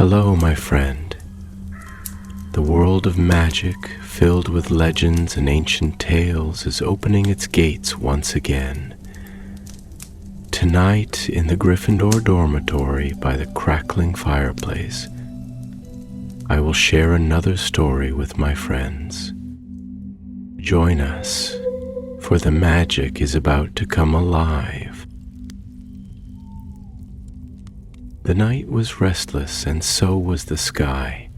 Hello, my friend. The world of magic, filled with legends and ancient tales, is opening its gates once again. Tonight, in the Gryffindor dormitory by the crackling fireplace, I will share another story with my friends. Join us, for the magic is about to come alive. The night was restless, and so was the sky.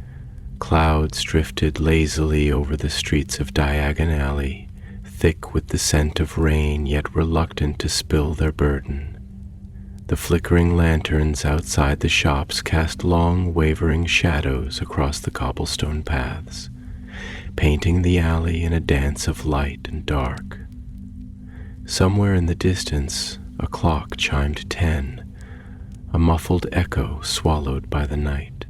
Clouds drifted lazily over the streets of Diagon Alley, thick with the scent of rain, yet reluctant to spill their burden. The flickering lanterns outside the shops cast long, wavering shadows across the cobblestone paths, painting the alley in a dance of light and dark. Somewhere in the distance, a clock chimed 10, a muffled echo swallowed by the night.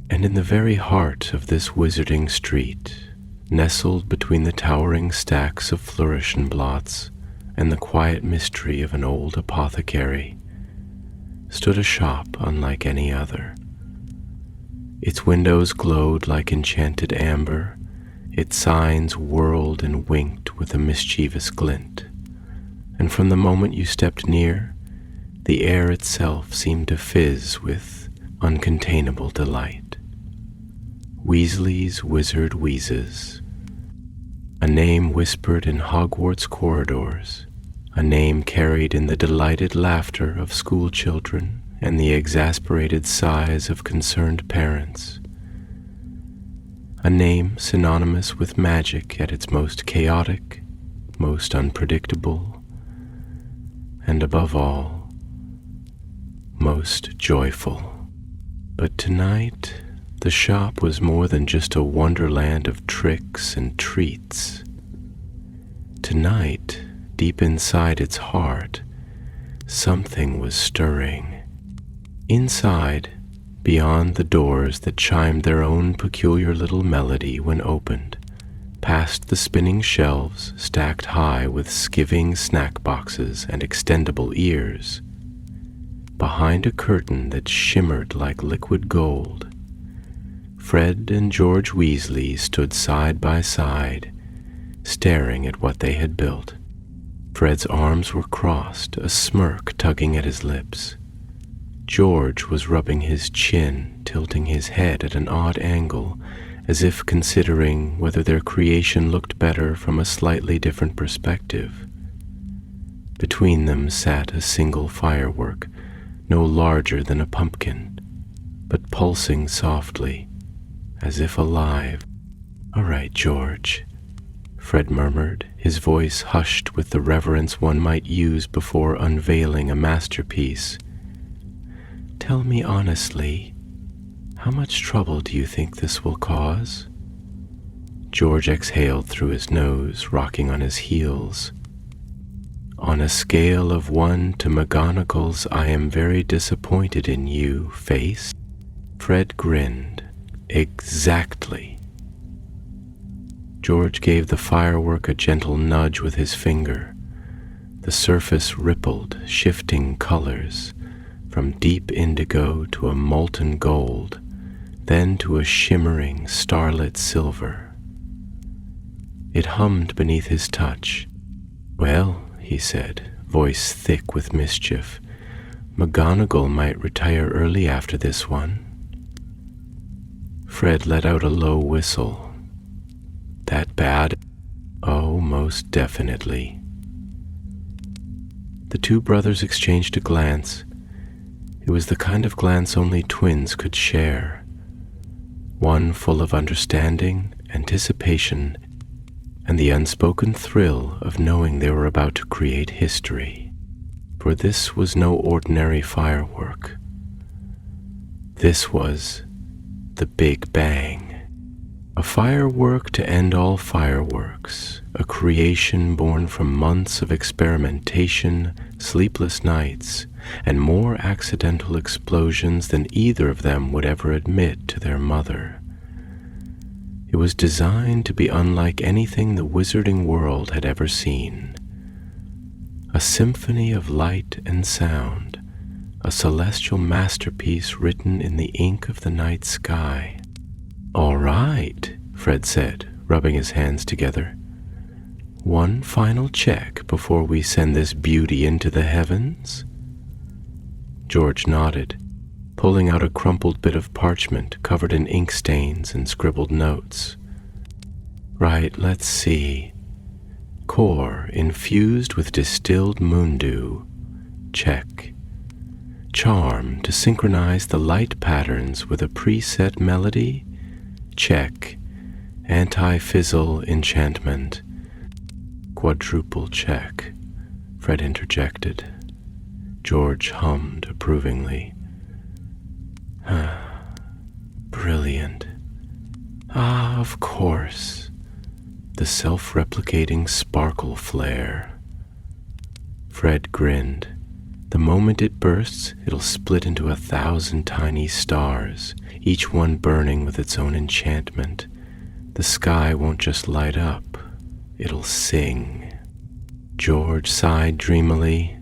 And in the very heart of this wizarding street, nestled between the towering stacks of flourish blots and the quiet mystery of an old apothecary, stood a shop unlike any other. Its windows glowed like enchanted amber, its signs whirled and winked with a mischievous glint, and from the moment you stepped near, the air itself seemed to fizz with uncontainable delight. Weasley's Wizard Wheezes. A name whispered in Hogwarts corridors, a name carried in the delighted laughter of school children and the exasperated sighs of concerned parents. A name synonymous with magic at its most chaotic, most unpredictable, and above all, most joyful. But tonight, the shop was more than just a wonderland of tricks and treats. Tonight, deep inside its heart, something was stirring. Inside, beyond the doors that chimed their own peculiar little melody when opened, past the spinning shelves stacked high with skiving snack boxes and extendable ears, behind a curtain that shimmered like liquid gold, Fred and George Weasley stood side by side, staring at what they had built. Fred's arms were crossed, a smirk tugging at his lips. George was rubbing his chin, tilting his head at an odd angle, as if considering whether their creation looked better from a slightly different perspective. Between them sat a single firework, no larger than a pumpkin, but pulsing softly, as if alive. "All right, George," Fred murmured, his voice hushed with the reverence one might use before unveiling a masterpiece. "Tell me honestly, how much trouble do you think this will cause?" George exhaled through his nose, rocking on his heels. "On a scale of 1 to McGonagall's I am very disappointed in you face?" Fred grinned. "Exactly." George gave the firework a gentle nudge with his finger. The surface rippled, shifting colors, from deep indigo to a molten gold, then to a shimmering, starlit silver. It hummed beneath his touch. "Well," he said, voice thick with mischief, "McGonagall might retire early after this one." Fred let out a low whistle. "That bad?" "Oh, most definitely." The two brothers exchanged a glance. It was the kind of glance only twins could share, one full of understanding, anticipation, and the unspoken thrill of knowing they were about to create history. For this was no ordinary firework. This was the Big Bang. A firework to end all fireworks, a creation born from months of experimentation, sleepless nights, and more accidental explosions than either of them would ever admit to their mother. It was designed to be unlike anything the wizarding world had ever seen. A symphony of light and sound, a celestial masterpiece written in the ink of the night sky. "All right," Fred said, rubbing his hands together. "One final check before we send this beauty into the heavens?" George nodded, pulling out a crumpled bit of parchment covered in ink stains and scribbled notes. "Right, let's see. Core infused with distilled moondew. Check. Charm to synchronize the light patterns with a preset melody. Check. Anti-fizzle enchantment. Quadruple check," Fred interjected. George hummed approvingly. "Brilliant. Ah, of course. The self-replicating sparkle flare." Fred grinned. "The moment it bursts, it'll split into 1,000 tiny stars, each one burning with its own enchantment. The sky won't just light up, it'll sing." George sighed dreamily.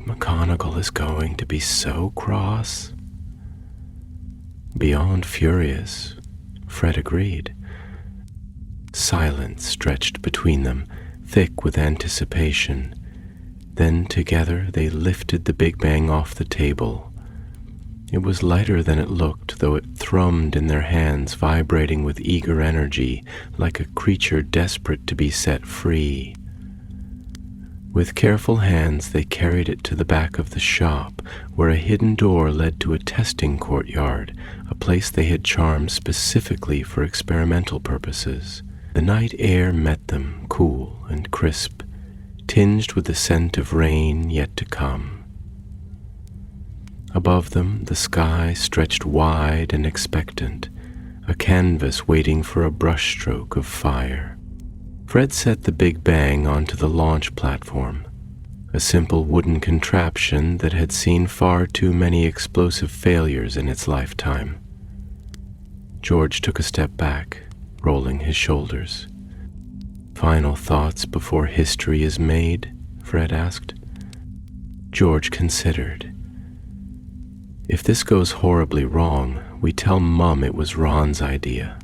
"McGonagall is going to be so cross." "Beyond furious," Fred agreed. Silence stretched between them, thick with anticipation. Then together they lifted the Big Bang off the table. It was lighter than it looked, though it thrummed in their hands, vibrating with eager energy, like a creature desperate to be set free. With careful hands they carried it to the back of the shop, where a hidden door led to a testing courtyard, a place they had charmed specifically for experimental purposes. The night air met them, cool and crisp, tinged with the scent of rain yet to come. Above them, the sky stretched wide and expectant, a canvas waiting for a brushstroke of fire. Fred set the Big Bang onto the launch platform, a simple wooden contraption that had seen far too many explosive failures in its lifetime. George took a step back, rolling his shoulders. "Final thoughts before history is made?" Fred asked. George considered. "If this goes horribly wrong, we tell Mum it was Ron's idea."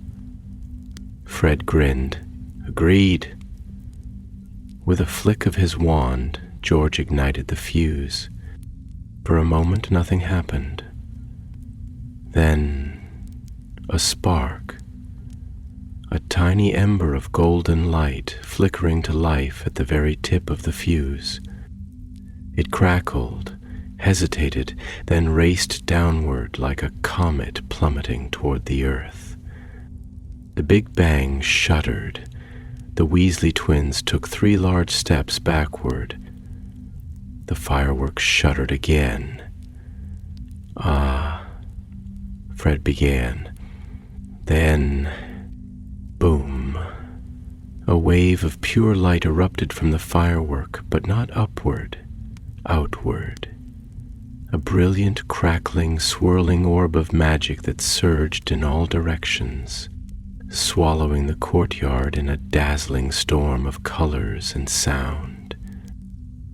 Fred grinned. "Agreed." With a flick of his wand, George ignited the fuse. For a moment, nothing happened. Then, a spark. A tiny ember of golden light flickering to life at the very tip of the fuse. It crackled, hesitated, then raced downward like a comet plummeting toward the earth. The Big Bang shuddered. The Weasley twins took 3 large steps backward. The fireworks shuddered again. "Ah," Fred began. Then, boom. A wave of pure light erupted from the firework, but not upward, outward. A brilliant, crackling, swirling orb of magic that surged in all directions, swallowing the courtyard in a dazzling storm of colors and sound.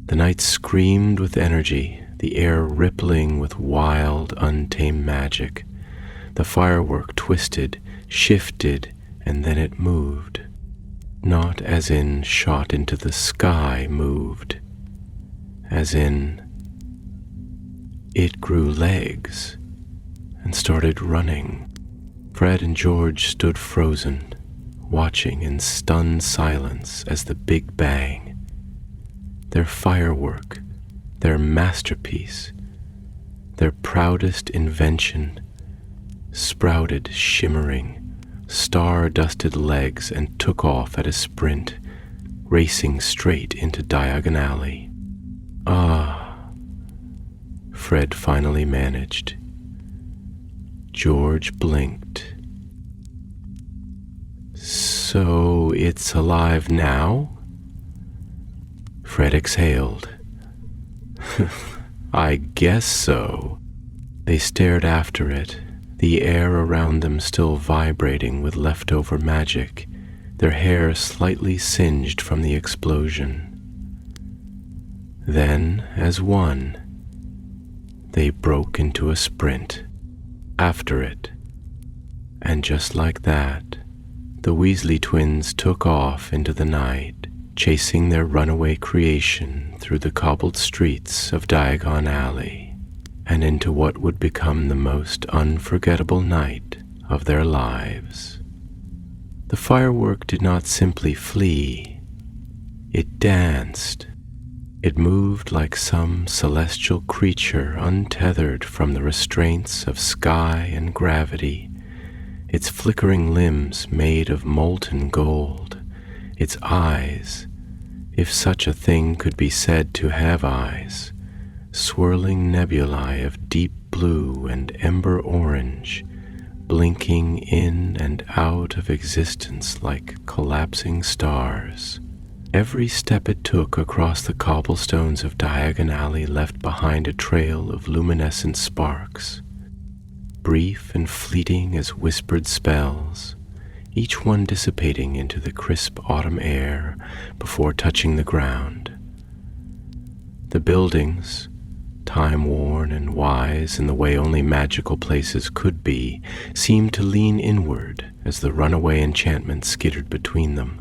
The night screamed with energy, the air rippling with wild, untamed magic. The firework twisted, shifted, and then it moved. Not as in shot into the sky moved, as in it grew legs and started running. Fred and George stood frozen, watching in stunned silence as the Big Bang, their firework, their masterpiece, their proudest invention, sprouted shimmering, star-dusted legs and took off at a sprint, racing straight into Diagon Alley. "Ah," Fred finally managed. George blinked. "So it's alive now?" Fred exhaled. "I guess so." They stared after it, the air around them still vibrating with leftover magic, their hair slightly singed from the explosion. Then, as one, They broke into a sprint after it, and just like that, the Weasley twins took off into the night, chasing their runaway creation through the cobbled streets of Diagon Alley and into what would become the most unforgettable night of their lives. The firework did not simply flee, it danced. It moved like some celestial creature untethered from the restraints of sky and gravity, its flickering limbs made of molten gold, its eyes, if such a thing could be said to have eyes, swirling nebulae of deep blue and ember orange, blinking in and out of existence like collapsing stars. Every step it took across the cobblestones of Diagon Alley left behind a trail of luminescent sparks, brief and fleeting as whispered spells, each one dissipating into the crisp autumn air before touching the ground. The buildings, time-worn and wise in the way only magical places could be, seemed to lean inward as the runaway enchantment skittered between them,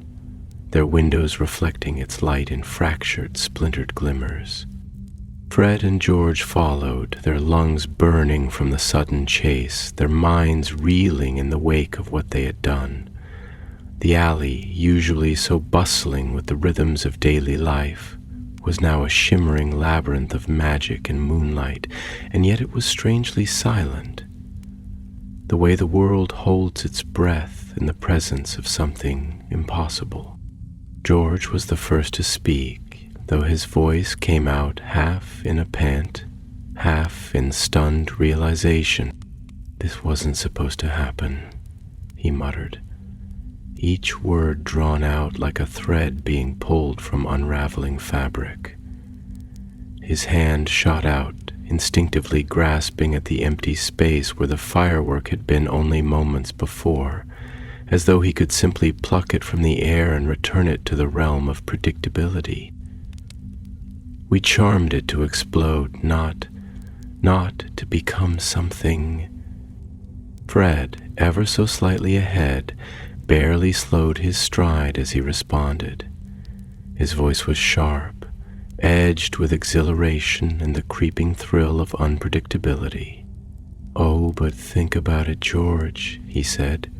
their windows reflecting its light in fractured, splintered glimmers. Fred and George followed, their lungs burning from the sudden chase, their minds reeling in the wake of what they had done. The alley, usually so bustling with the rhythms of daily life, was now a shimmering labyrinth of magic and moonlight, and yet it was strangely silent, the way the world holds its breath in the presence of something impossible. George was the first to speak, though his voice came out half in a pant, half in stunned realization. "This wasn't supposed to happen," he muttered, each word drawn out like a thread being pulled from unraveling fabric. His hand shot out, instinctively grasping at the empty space where the firework had been only moments before, as though he could simply pluck it from the air and return it to the realm of predictability. We charmed it to explode, not to become something. Fred, ever so slightly ahead, barely slowed his stride as he responded. His voice was sharp, edged with exhilaration and the creeping thrill of unpredictability. "Oh, but think about it, George," he said,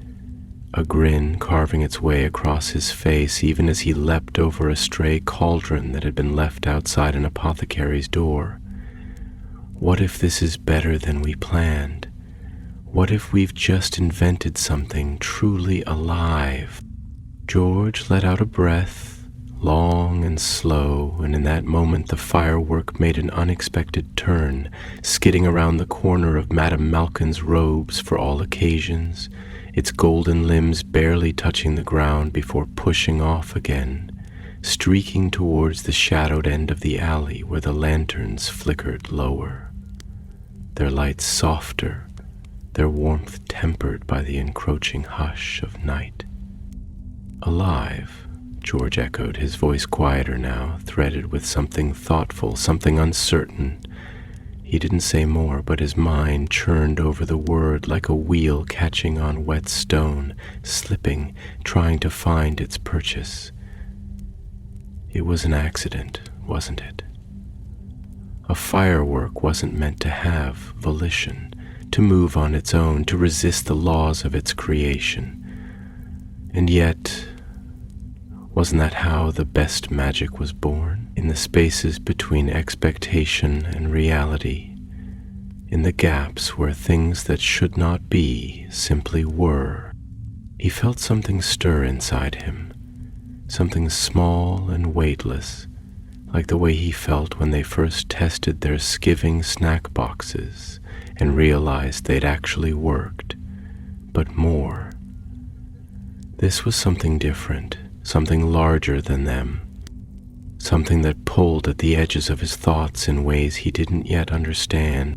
a grin carving its way across his face even as he leapt over a stray cauldron that had been left outside an apothecary's door. "What if this is better than we planned? What if we've just invented something truly alive?" George let out a breath, long and slow, and in that moment the firework made an unexpected turn, skidding around the corner of Madame Malkin's robes for all occasions, its golden limbs barely touching the ground before pushing off again, streaking towards the shadowed end of the alley where the lanterns flickered lower, their lights softer, their warmth tempered by the encroaching hush of night. "Alive," George echoed, his voice quieter now, threaded with something thoughtful, something uncertain. He didn't say more, but his mind churned over the word like a wheel catching on wet stone, slipping, trying to find its purchase. It was an accident, wasn't it? A firework wasn't meant to have volition, to move on its own, to resist the laws of its creation. And yet, wasn't that how the best magic was born? In the spaces between expectation and reality, in the gaps where things that should not be simply were. He felt something stir inside him, something small and weightless, like the way he felt when they first tested their skiving snack boxes and realized they'd actually worked, but more. This was something different, something larger than them, something that pulled at the edges of his thoughts in ways he didn't yet understand.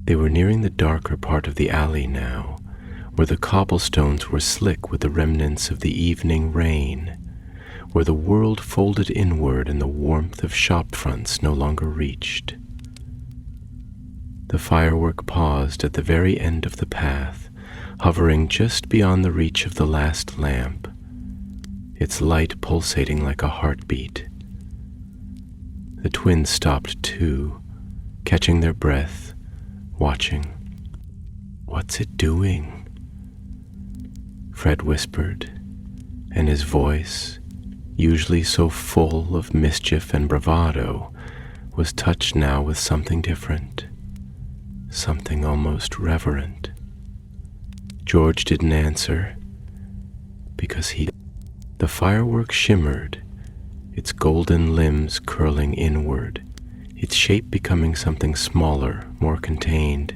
They were nearing the darker part of the alley now, where the cobblestones were slick with the remnants of the evening rain, where the world folded inward and the warmth of shop fronts no longer reached. The firework paused at the very end of the path, hovering just beyond the reach of the last lamp, its light pulsating like a heartbeat. The twins stopped too, catching their breath, watching. "What's it doing?" Fred whispered, and his voice, usually so full of mischief and bravado, was touched now with something different, something almost reverent. George didn't answer, because the firework shimmered, its golden limbs curling inward, its shape becoming something smaller, more contained.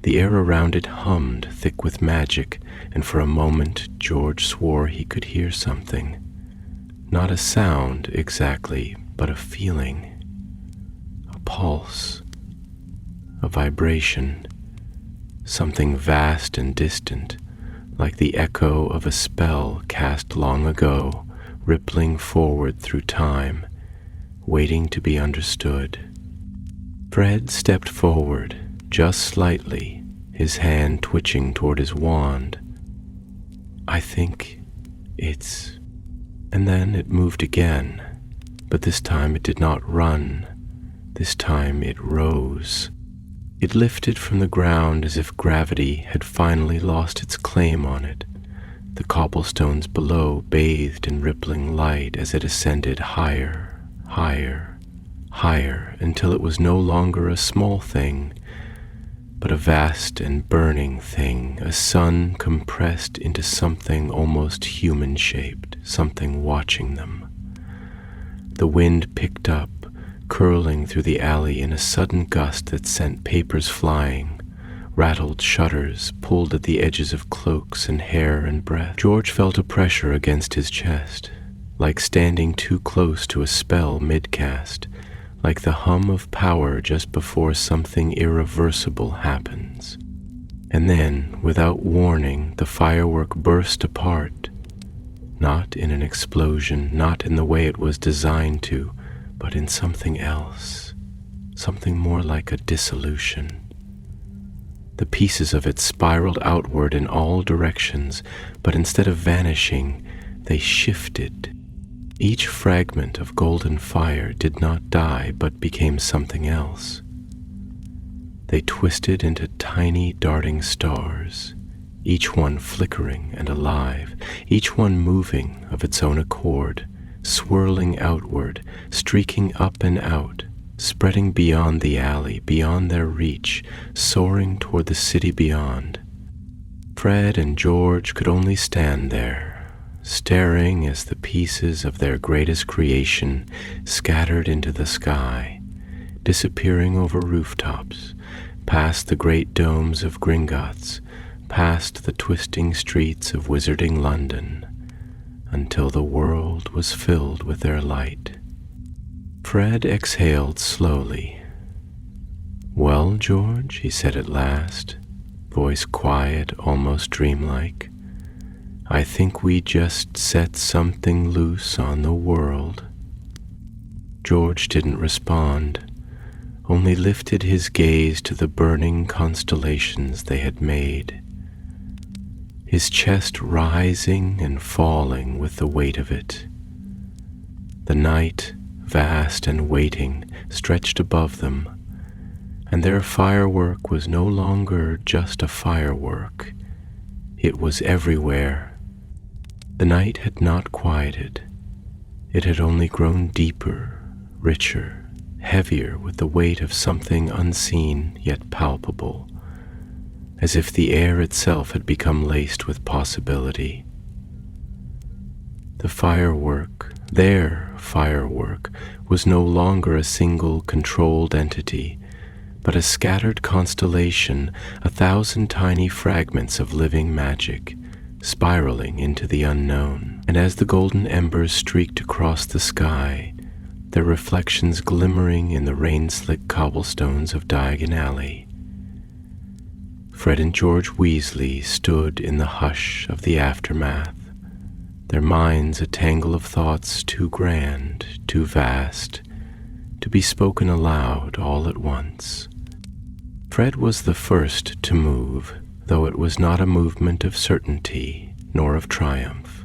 The air around it hummed, thick with magic, and for a moment George swore he could hear something. Not a sound exactly, but a feeling, a pulse, a vibration, something vast and distant, like the echo of a spell cast long ago, rippling forward through time, waiting to be understood. Fred stepped forward, just slightly, his hand twitching toward his wand. "I think it's..." And then it moved again, but this time it did not run. This time it rose. It lifted from the ground as if gravity had finally lost its claim on it. The cobblestones below bathed in rippling light as it ascended higher, higher, higher, until it was no longer a small thing, but a vast and burning thing, a sun compressed into something almost human-shaped, something watching them. The wind picked up, curling through the alley in a sudden gust that sent papers flying, rattled shutters, pulled at the edges of cloaks and hair and breath. George felt a pressure against his chest, like standing too close to a spell mid-cast, like the hum of power just before something irreversible happens. And then, without warning, the firework burst apart, not in an explosion, not in the way it was designed to, but in something else, something more like a dissolution. The pieces of it spiraled outward in all directions, but instead of vanishing, they shifted. Each fragment of golden fire did not die, but became something else. They twisted into tiny darting stars, each one flickering and alive, each one moving of its own accord, swirling outward, streaking up and out, spreading beyond the alley, beyond their reach, soaring toward the city beyond. Fred and George could only stand there, staring as the pieces of their greatest creation scattered into the sky, disappearing over rooftops, past the great domes of Gringotts, past the twisting streets of wizarding London, until the world was filled with their light. Fred exhaled slowly. "Well, George," he said at last, voice quiet, almost dreamlike, "I think we just set something loose on the world." George didn't respond, only lifted his gaze to the burning constellations they had made, his chest rising and falling with the weight of it. The night, vast and waiting, stretched above them, and their firework was no longer just a firework. It was everywhere. The night had not quieted. It had only grown deeper, richer, heavier with the weight of something unseen yet palpable, as if the air itself had become laced with possibility. The firework, their firework, was no longer a single controlled entity, but a scattered constellation, 1,000 tiny fragments of living magic, spiraling into the unknown. And as the golden embers streaked across the sky, their reflections glimmering in the rain-slick cobblestones of Diagon Alley, Fred and George Weasley stood in the hush of the aftermath, their minds a tangle of thoughts too grand, too vast, to be spoken aloud all at once. Fred was the first to move, though it was not a movement of certainty nor of triumph.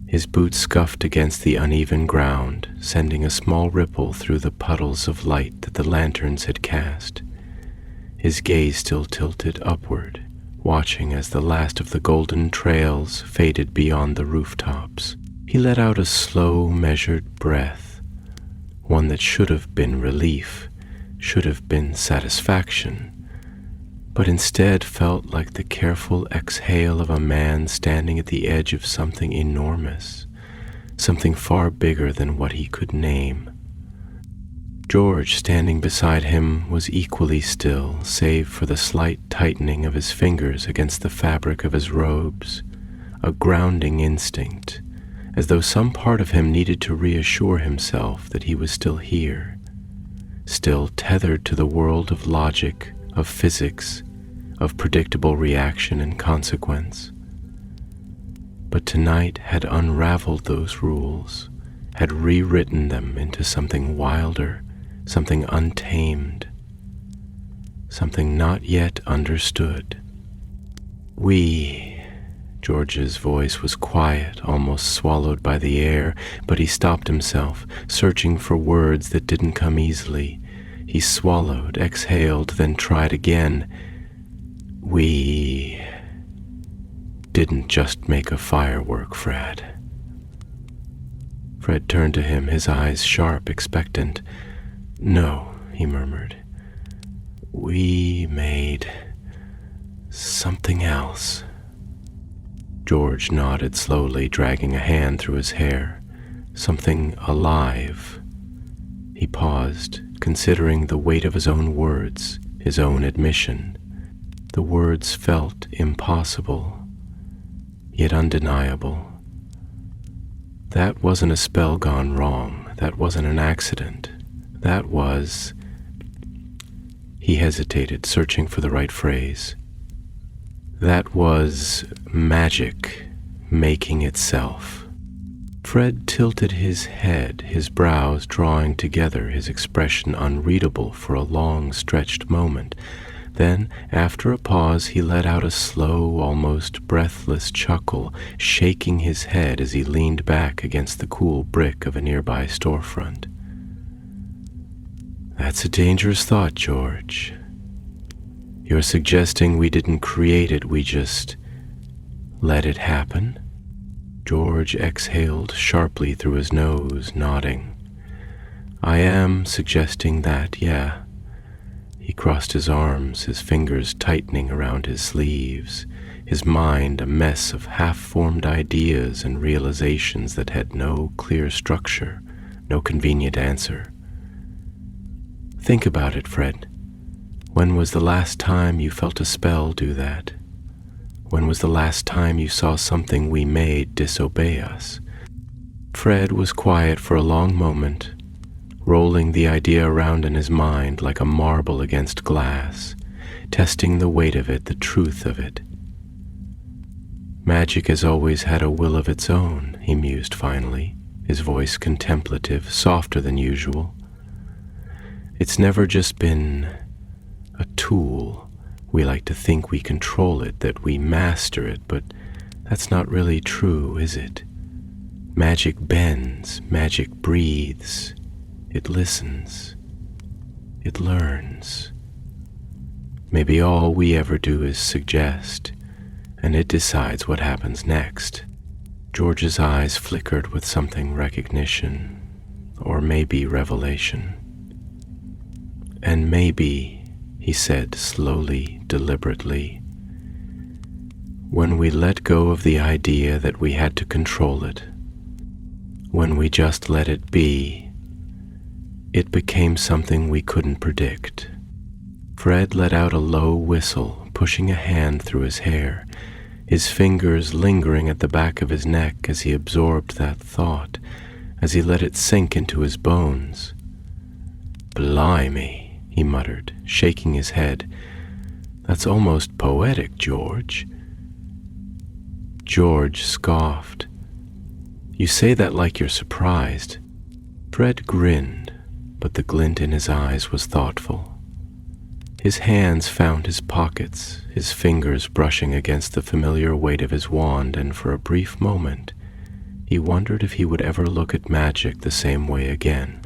His boots scuffed against the uneven ground, sending a small ripple through the puddles of light that the lanterns had cast. His gaze still tilted upward, watching as the last of the golden trails faded beyond the rooftops. He let out a slow, measured breath, one that should have been relief, should have been satisfaction, but instead felt like the careful exhale of a man standing at the edge of something enormous, something far bigger than what he could name. George, standing beside him, was equally still, save for the slight tightening of his fingers against the fabric of his robes, a grounding instinct, as though some part of him needed to reassure himself that he was still here, still tethered to the world of logic, of physics, of predictable reaction and consequence. But tonight had unraveled those rules, had rewritten them into something wilder, something untamed, something not yet understood. George's voice was quiet, almost swallowed by the air, but he stopped himself, searching for words that didn't come easily. He swallowed, exhaled, then tried again. We didn't just make a firework, Fred. Fred turned to him, his eyes sharp, expectant. No, he murmured. We made something else. George nodded slowly, dragging a hand through his hair. Something alive. He paused, considering the weight of his own words, his own admission. The words felt impossible, yet undeniable. That wasn't a spell gone wrong. That wasn't an accident. That was... He hesitated, searching for the right phrase. That was magic making itself. Fred tilted his head, his brows drawing together, his expression unreadable for a long stretched moment. Then, after a pause, he let out a slow, almost breathless chuckle, shaking his head as he leaned back against the cool brick of a nearby storefront. That's a dangerous thought, George. You're suggesting we didn't create it, we just let it happen? George exhaled sharply through his nose, nodding. I am suggesting that, yeah. He crossed his arms, his fingers tightening around his sleeves, his mind a mess of half-formed ideas and realizations that had no clear structure, no convenient answer. Think about it, Fred. When was the last time you felt a spell do that? When was the last time you saw something we made disobey us? Fred was quiet for a long moment, rolling the idea around in his mind like a marble against glass, testing the weight of it, the truth of it. Magic has always had a will of its own, he mused finally, his voice contemplative, softer than usual. It's never just been a tool. We like to think we control it, that we master it, but that's not really true, is it? Magic bends, magic breathes, it listens, it learns. Maybe all we ever do is suggest, and it decides what happens next. George's eyes flickered with something recognition, or maybe revelation. And maybe, he said slowly, deliberately, when we let go of the idea that we had to control it, when we just let it be, it became something we couldn't predict. Fred let out a low whistle, pushing a hand through his hair, his fingers lingering at the back of his neck as he absorbed that thought, as he let it sink into his bones. Blimey, he muttered, shaking his head. That's almost poetic, George." George scoffed. "You say that like you're surprised." Fred grinned, but the glint in his eyes was thoughtful. His hands found his pockets, his fingers brushing against the familiar weight of his wand, and for a brief moment, he wondered if he would ever look at magic the same way again.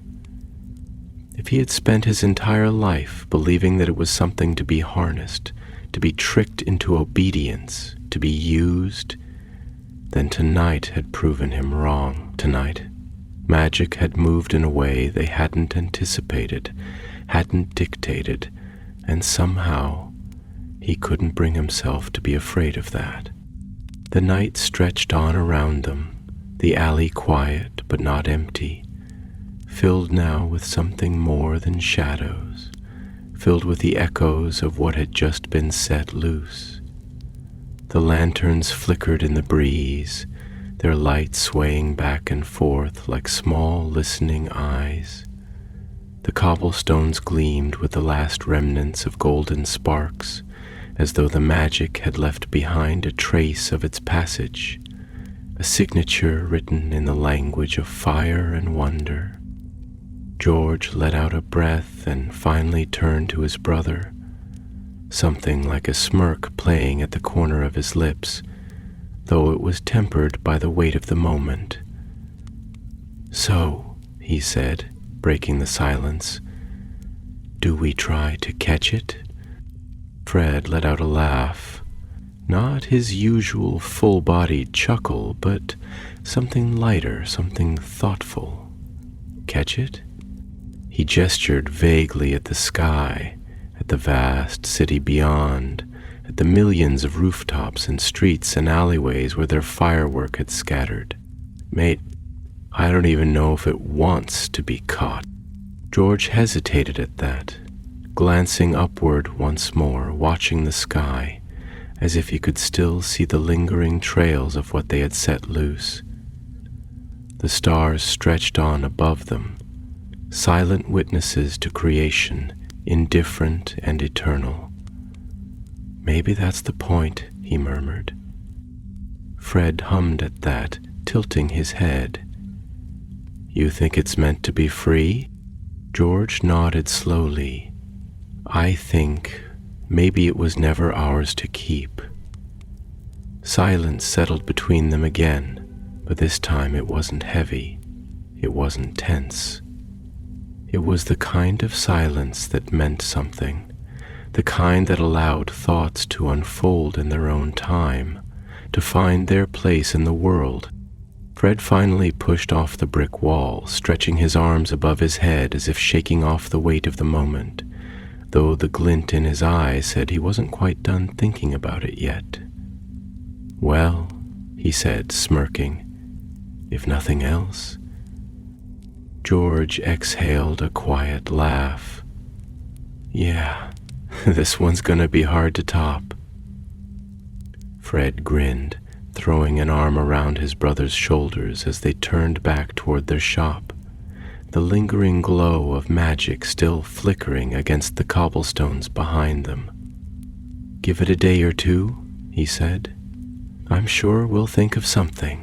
If he had spent his entire life believing that it was something to be harnessed, to be tricked into obedience, to be used, then tonight had proven him wrong. Tonight, magic had moved in a way they hadn't anticipated, hadn't dictated, and somehow he couldn't bring himself to be afraid of that. The night stretched on around them, the alley quiet but not empty, filled now with something more than shadows, filled with the echoes of what had just been set loose. The lanterns flickered in the breeze, their light swaying back and forth like small listening eyes. The cobblestones gleamed with the last remnants of golden sparks, as though the magic had left behind a trace of its passage, a signature written in the language of fire and wonder. George let out a breath and finally turned to his brother, something like a smirk playing at the corner of his lips, though it was tempered by the weight of the moment. "So," he said, breaking the silence, "do we try to catch it?" Fred let out a laugh, not his usual full-bodied chuckle, but something lighter, something thoughtful. "Catch it?" He gestured vaguely at the sky, at the vast city beyond, at the millions of rooftops and streets and alleyways where their firework had scattered. "Mate, I don't even know if it wants to be caught." George hesitated at that, glancing upward once more, watching the sky, as if he could still see the lingering trails of what they had set loose. The stars stretched on above them, silent witnesses to creation, indifferent and eternal. "Maybe that's the point," he murmured. Fred hummed at that, tilting his head. "You think it's meant to be free?" George nodded slowly. "I think maybe it was never ours to keep." Silence settled between them again, but this time it wasn't heavy. It wasn't tense. It was the kind of silence that meant something, the kind that allowed thoughts to unfold in their own time, to find their place in the world. Fred finally pushed off the brick wall, stretching his arms above his head as if shaking off the weight of the moment, though the glint in his eyes said he wasn't quite done thinking about it yet. "Well," he said, smirking, "if nothing else." George exhaled a quiet laugh. "Yeah, this one's gonna be hard to top." Fred grinned, throwing an arm around his brother's shoulders as they turned back toward their shop, the lingering glow of magic still flickering against the cobblestones behind them. "Give it a day or two," he said. "I'm sure we'll think of something."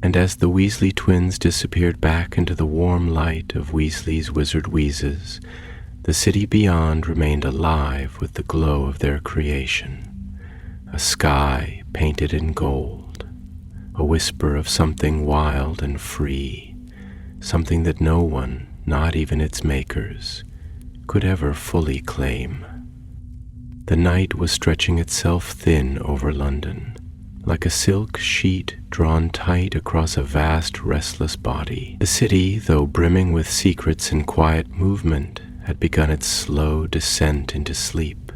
And as the Weasley twins disappeared back into the warm light of Weasley's wizard wheezes, the city beyond remained alive with the glow of their creation. A sky painted in gold, a whisper of something wild and free, something that no one, not even its makers, could ever fully claim. The night was stretching itself thin over London, like a silk sheet drawn tight across a vast, restless body. The city, though brimming with secrets and quiet movement, had begun its slow descent into sleep,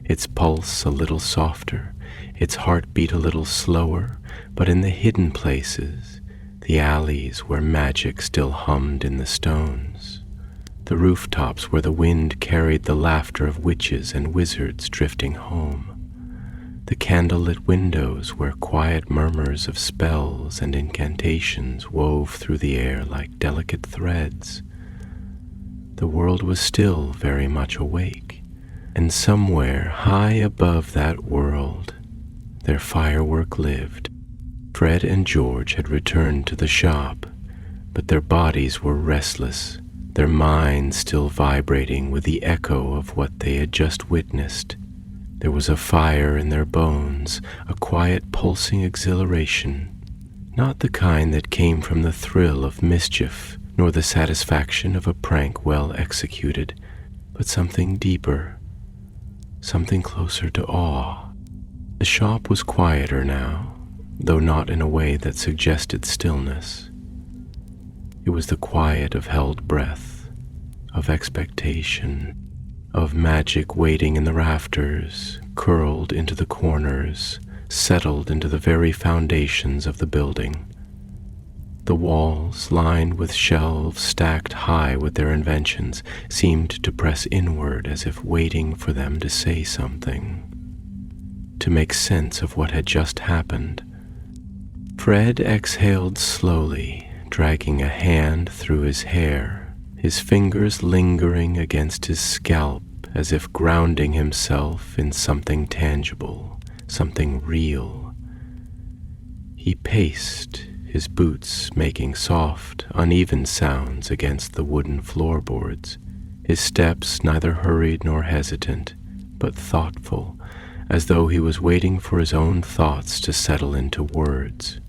its pulse a little softer, its heartbeat a little slower, but in the hidden places, the alleys where magic still hummed in the stones, the rooftops where the wind carried the laughter of witches and wizards drifting home, the candlelit windows where quiet murmurs of spells and incantations wove through the air like delicate threads. The world was still very much awake, and somewhere high above that world, their firework lived. Fred and George had returned to the shop, but their bodies were restless, their minds still vibrating with the echo of what they had just witnessed. There was a fire in their bones, a quiet pulsing exhilaration, not the kind that came from the thrill of mischief, nor the satisfaction of a prank well executed, but something deeper, something closer to awe. The shop was quieter now, though not in a way that suggested stillness. It was the quiet of held breath, of expectation, of magic waiting in the rafters, curled into the corners, settled into the very foundations of the building. The walls, lined with shelves stacked high with their inventions, seemed to press inward as if waiting for them to say something, to make sense of what had just happened. Fred exhaled slowly, dragging a hand through his hair, his fingers lingering against his scalp as if grounding himself in something tangible, something real. He paced, his boots making soft, uneven sounds against the wooden floorboards, his steps neither hurried nor hesitant, but thoughtful, as though he was waiting for his own thoughts to settle into words.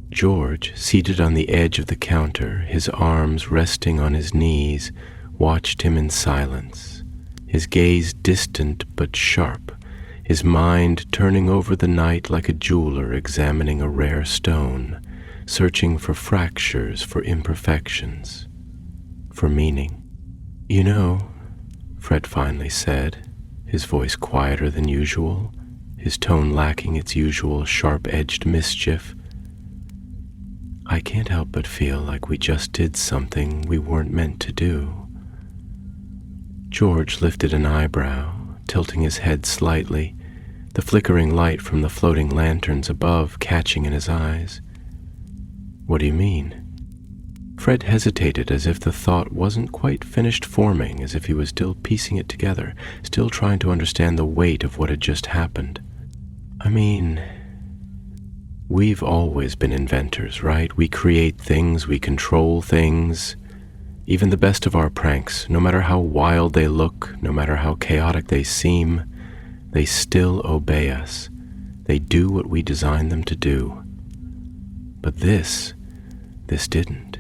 George, seated on the edge of the counter, his arms resting on his knees, watched him in silence, his gaze distant but sharp, his mind turning over the night like a jeweler examining a rare stone, searching for fractures, for imperfections, for meaning. "You know," Fred finally said, his voice quieter than usual, his tone lacking its usual sharp-edged mischief, "I can't help but feel like we just did something we weren't meant to do." George lifted an eyebrow, tilting his head slightly, the flickering light from the floating lanterns above catching in his eyes. "What do you mean?" Fred hesitated as if the thought wasn't quite finished forming, as if he was still piecing it together, still trying to understand the weight of what had just happened. "I mean, we've always been inventors, right? We create things, we control things. Even the best of our pranks, no matter how wild they look, no matter how chaotic they seem, they still obey us. They do what we designed them to do. But this didn't.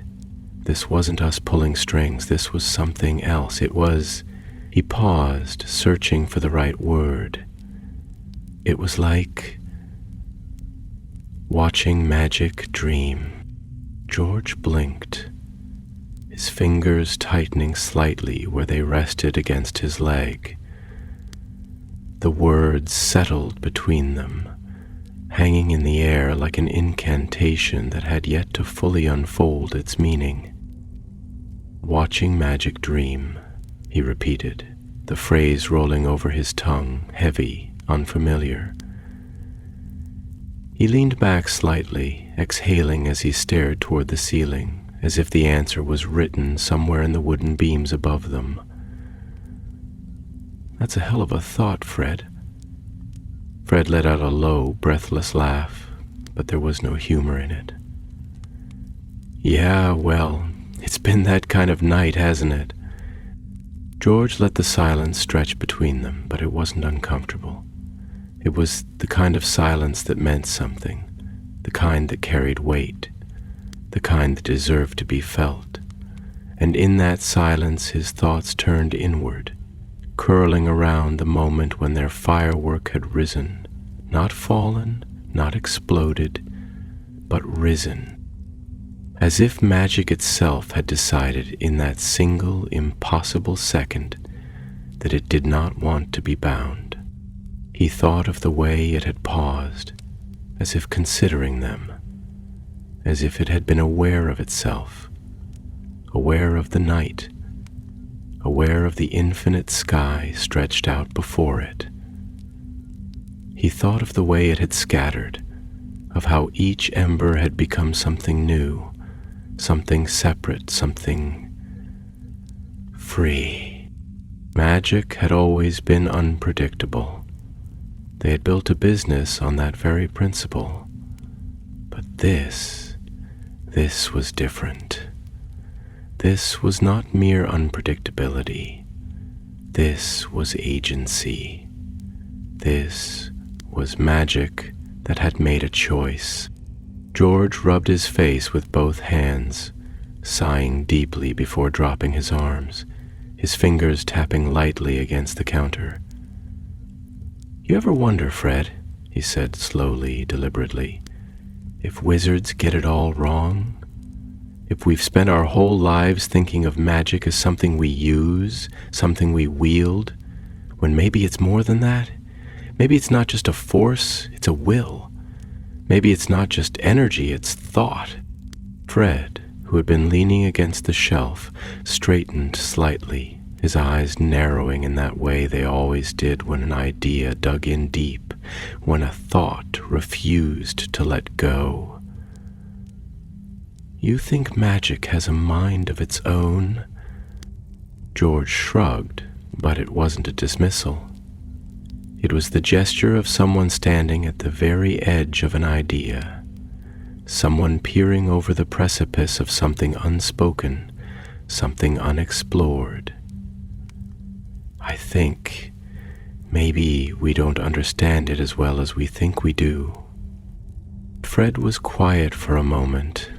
This wasn't us pulling strings. This was something else. It was..." He paused, searching for the right word. "It was like watching magic dream." George blinked, his fingers tightening slightly where they rested against his leg. The words settled between them, hanging in the air like an incantation that had yet to fully unfold its meaning. "Watching magic dream," he repeated, the phrase rolling over his tongue, heavy, unfamiliar. He leaned back slightly, exhaling as he stared toward the ceiling, as if the answer was written somewhere in the wooden beams above them. "That's a hell of a thought, Fred." Fred let out a low, breathless laugh, but there was no humor in it. "Yeah, well, it's been that kind of night, hasn't it?" George let the silence stretch between them, but it wasn't uncomfortable. It was the kind of silence that meant something, the kind that carried weight, the kind that deserved to be felt. And in that silence his thoughts turned inward, curling around the moment when their firework had risen, not fallen, not exploded, but risen, as if magic itself had decided in that single impossible second that it did not want to be bound. He thought of the way it had paused, as if considering them, as if it had been aware of itself, aware of the night, aware of the infinite sky stretched out before it. He thought of the way it had scattered, of how each ember had become something new, something separate, something free. Magic had always been unpredictable. They had built a business on that very principle. But this was different. This was not mere unpredictability. This was agency. This was magic that had made a choice. George rubbed his face with both hands, sighing deeply before dropping his arms, his fingers tapping lightly against the counter. "You ever wonder, Fred," he said slowly, deliberately, "if wizards get it all wrong? If we've spent our whole lives thinking of magic as something we use, something we wield, when maybe it's more than that? Maybe it's not just a force, it's a will. Maybe it's not just energy, it's thought." Fred, who had been leaning against the shelf, straightened slightly, his eyes narrowing in that way they always did when an idea dug in deep, when a thought refused to let go. "You think magic has a mind of its own?" George shrugged, but it wasn't a dismissal. It was the gesture of someone standing at the very edge of an idea, someone peering over the precipice of something unspoken, something unexplored. "I think maybe we don't understand it as well as we think we do." Fred was quiet for a moment,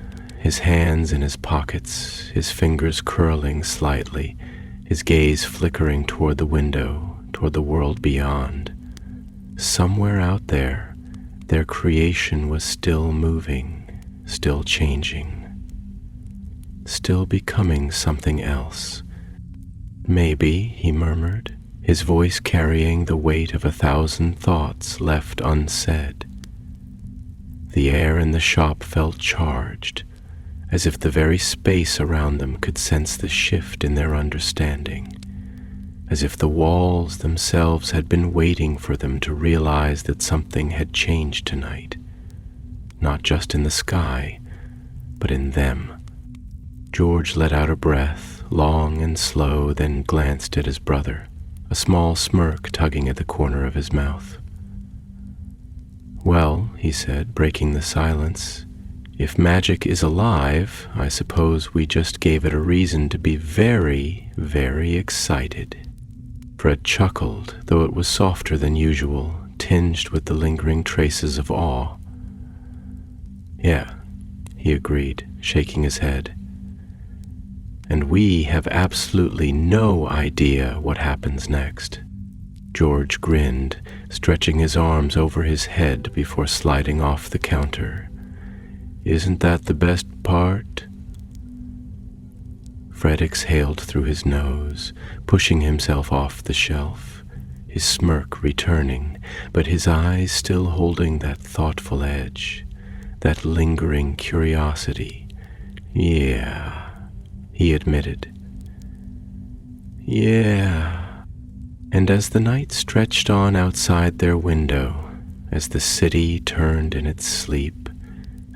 his hands in his pockets, his fingers curling slightly, his gaze flickering toward the window, toward the world beyond. Somewhere out there, their creation was still moving, still changing, still becoming something else. "Maybe," he murmured, his voice carrying the weight of 1,000 thoughts left unsaid. The air in the shop felt charged, as if the very space around them could sense the shift in their understanding, as if the walls themselves had been waiting for them to realize that something had changed tonight, not just in the sky, but in them. George let out a breath, long and slow, then glanced at his brother, a small smirk tugging at the corner of his mouth. "Well," he said, breaking the silence, "if magic is alive, I suppose we just gave it a reason to be very, very excited." Fred chuckled, though it was softer than usual, tinged with the lingering traces of awe. "Yeah," he agreed, shaking his head. "And we have absolutely no idea what happens next." George grinned, stretching his arms over his head before sliding off the counter. "Isn't that the best part?" Fred exhaled through his nose, pushing himself off the shelf, his smirk returning, but his eyes still holding that thoughtful edge, that lingering curiosity. "Yeah," he admitted. "Yeah." And as the night stretched on outside their window, as the city turned in its sleep,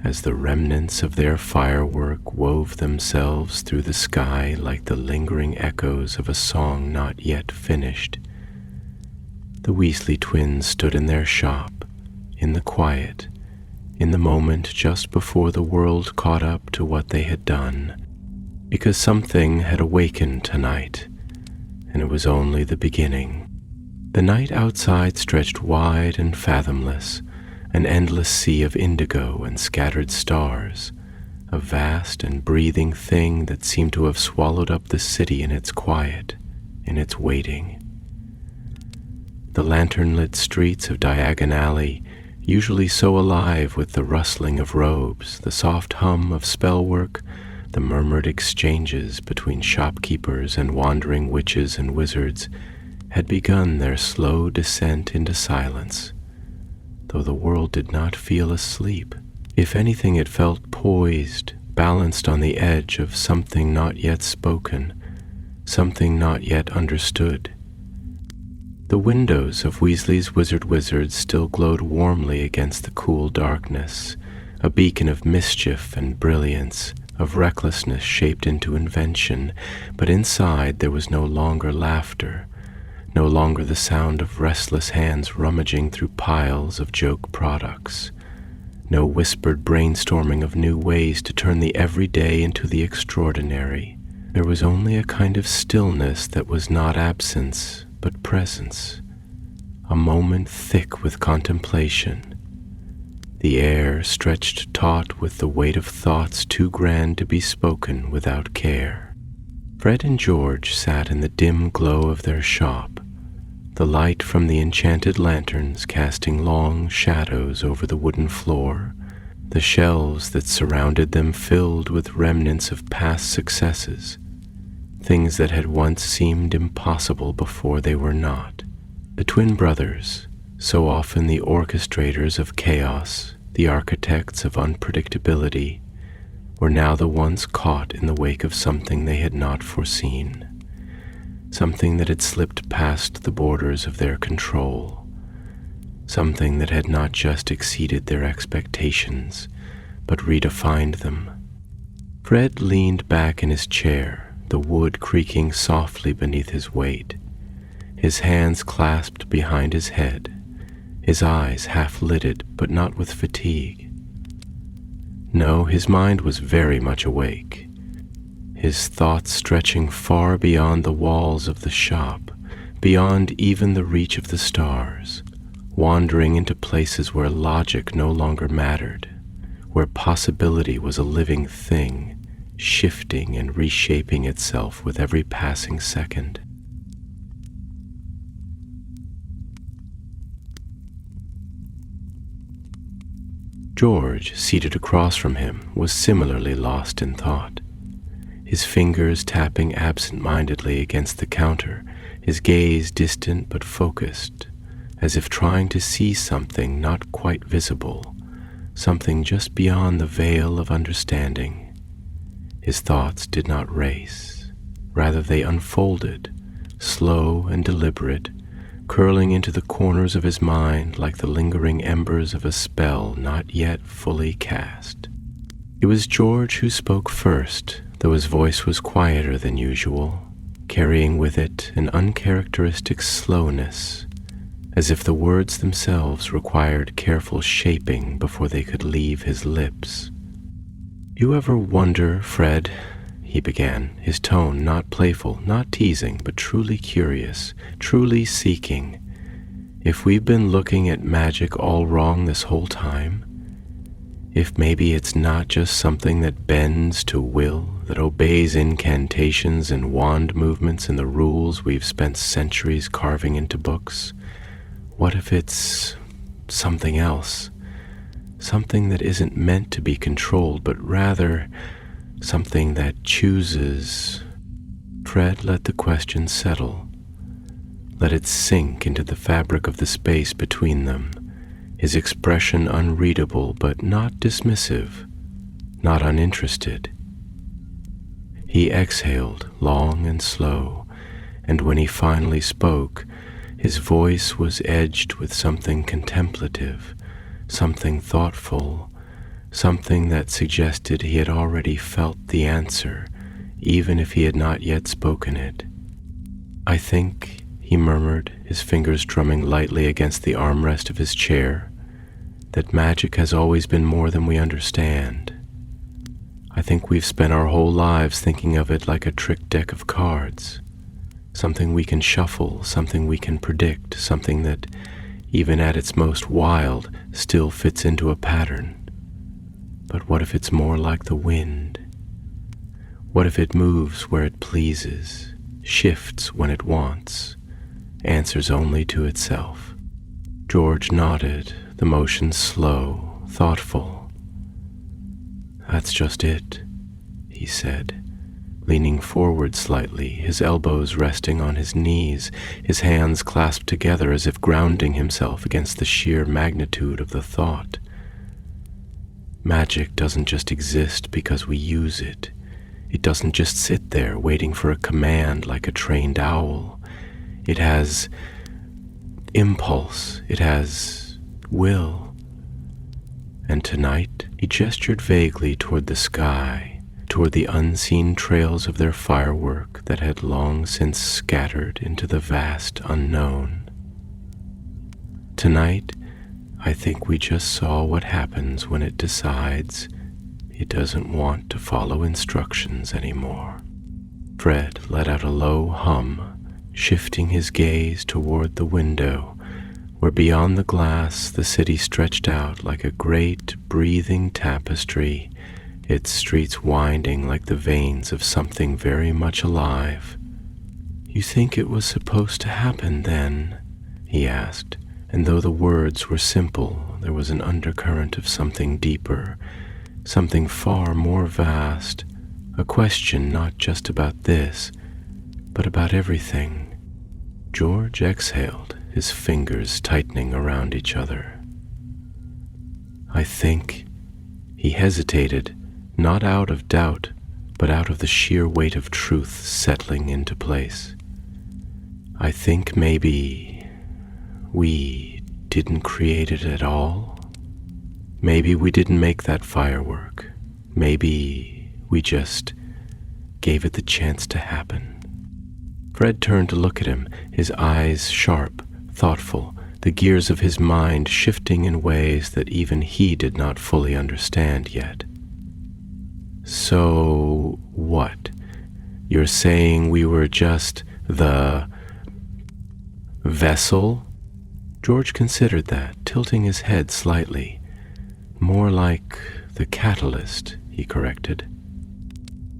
as the remnants of their firework wove themselves through the sky like the lingering echoes of a song not yet finished, the Weasley twins stood in their shop, in the quiet, in the moment just before the world caught up to what they had done, because something had awakened tonight, and it was only the beginning. The night outside stretched wide and fathomless, an endless sea of indigo and scattered stars, a vast and breathing thing that seemed to have swallowed up the city in its quiet, in its waiting. The lantern-lit streets of Diagon Alley, usually so alive with the rustling of robes, the soft hum of spellwork, the murmured exchanges between shopkeepers and wandering witches and wizards, had begun their slow descent into silence, though the world did not feel asleep. If anything, it felt poised, balanced on the edge of something not yet spoken, something not yet understood. The windows of Weasley's Wizards still glowed warmly against the cool darkness, a beacon of mischief and brilliance, of recklessness shaped into invention, but inside there was no longer laughter, no longer the sound of restless hands rummaging through piles of joke products, no whispered brainstorming of new ways to turn the everyday into the extraordinary. There was only a kind of stillness that was not absence, but presence, a moment thick with contemplation, the air stretched taut with the weight of thoughts too grand to be spoken without care. Fred and George sat in the dim glow of their shop, the light from the enchanted lanterns casting long shadows over the wooden floor, the shelves that surrounded them filled with remnants of past successes, things that had once seemed impossible before they were not. The twin brothers, so often the orchestrators of chaos, the architects of unpredictability, were now the ones caught in the wake of something they had not foreseen, something that had slipped past the borders of their control, something that had not just exceeded their expectations, but redefined them. Fred leaned back in his chair, the wood creaking softly beneath his weight, his hands clasped behind his head, his eyes half-lidded but not with fatigue. No, his mind was very much awake, his thoughts stretching far beyond the walls of the shop, beyond even the reach of the stars, wandering into places where logic no longer mattered, where possibility was a living thing, shifting and reshaping itself with every passing second. George, seated across from him, was similarly lost in thought, his fingers tapping absent-mindedly against the counter, his gaze distant but focused, as if trying to see something not quite visible, something just beyond the veil of understanding. His thoughts did not race. Rather, they unfolded, slow and deliberate, curling into the corners of his mind like the lingering embers of a spell not yet fully cast. It was George who spoke first, though his voice was quieter than usual, carrying with it an uncharacteristic slowness, as if the words themselves required careful shaping before they could leave his lips. "You ever wonder, Fred," he began, his tone not playful, not teasing, but truly curious, truly seeking, "if we've been looking at magic all wrong this whole time? If maybe it's not just something that bends to will, that obeys incantations and wand movements and the rules we've spent centuries carving into books? What if it's something else? Something that isn't meant to be controlled, but rather something that chooses." Fred let the question settle, let it sink into the fabric of the space between them, his expression unreadable but not dismissive, not uninterested. He exhaled long and slow, and when he finally spoke, his voice was edged with something contemplative, something thoughtful, something that suggested he had already felt the answer, even if he had not yet spoken it. "I think," he murmured, his fingers drumming lightly against the armrest of his chair, "that magic has always been more than we understand. I think we've spent our whole lives thinking of it like a trick deck of cards, something we can shuffle, something we can predict, something that, even at its most wild, still fits into a pattern. But what if it's more like the wind? What if it moves where it pleases, shifts when it wants, answers only to itself?" George nodded, the motion slow, thoughtful. "That's just it," he said, leaning forward slightly, his elbows resting on his knees, his hands clasped together as if grounding himself against the sheer magnitude of the thought. "Magic doesn't just exist because we use it. It doesn't just sit there waiting for a command like a trained owl. It has impulse, it has will. And tonight he gestured vaguely toward the sky, toward the unseen trails of their firework that had long since scattered into the vast unknown. Tonight, I think we just saw what happens when it decides it doesn't want to follow instructions anymore. Fred let out a low hum, shifting his gaze toward the window, where beyond the glass the city stretched out like a great breathing tapestry, its streets winding like the veins of something very much alive. "You think it was supposed to happen then?" he asked, and though the words were simple, there was an undercurrent of something deeper, something far more vast, a question not just about this, but about everything. George exhaled, his fingers tightening around each other. "I think," he hesitated, not out of doubt, but out of the sheer weight of truth settling into place. "I think maybe we didn't create it at all. Maybe we didn't make that firework. Maybe we just gave it the chance to happen." Fred turned to look at him, his eyes sharp, thoughtful, the gears of his mind shifting in ways that even he did not fully understand yet. "So what? You're saying we were just the vessel?" George considered that, tilting his head slightly. "More like the catalyst," he corrected.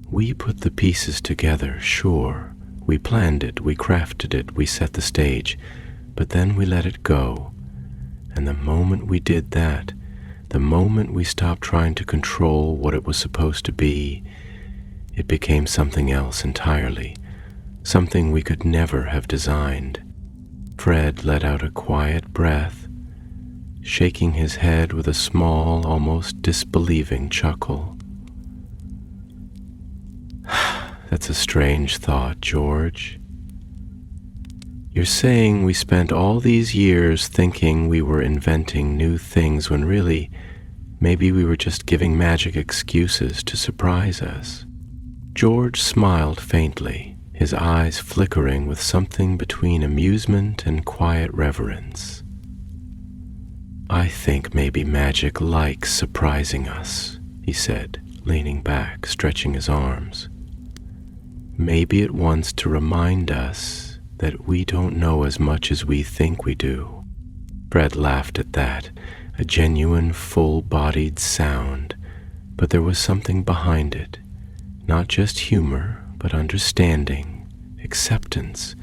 "We put the pieces together, sure. We planned it, we crafted it, we set the stage, but then we let it go. And the moment we did that, the moment we stopped trying to control what it was supposed to be, it became something else entirely, something we could never have designed." Fred let out a quiet breath, shaking his head with a small, almost disbelieving chuckle. "That's a strange thought, George. You're saying we spent all these years thinking we were inventing new things when really, maybe we were just giving magic excuses to surprise us." George smiled faintly, his eyes flickering with something between amusement and quiet reverence. "I think maybe magic likes surprising us," he said, leaning back, stretching his arms. "Maybe it wants to remind us that we don't know as much as we think we do." Fred laughed at that, a genuine full-bodied sound, but there was something behind it, not just humor, but understanding, acceptance,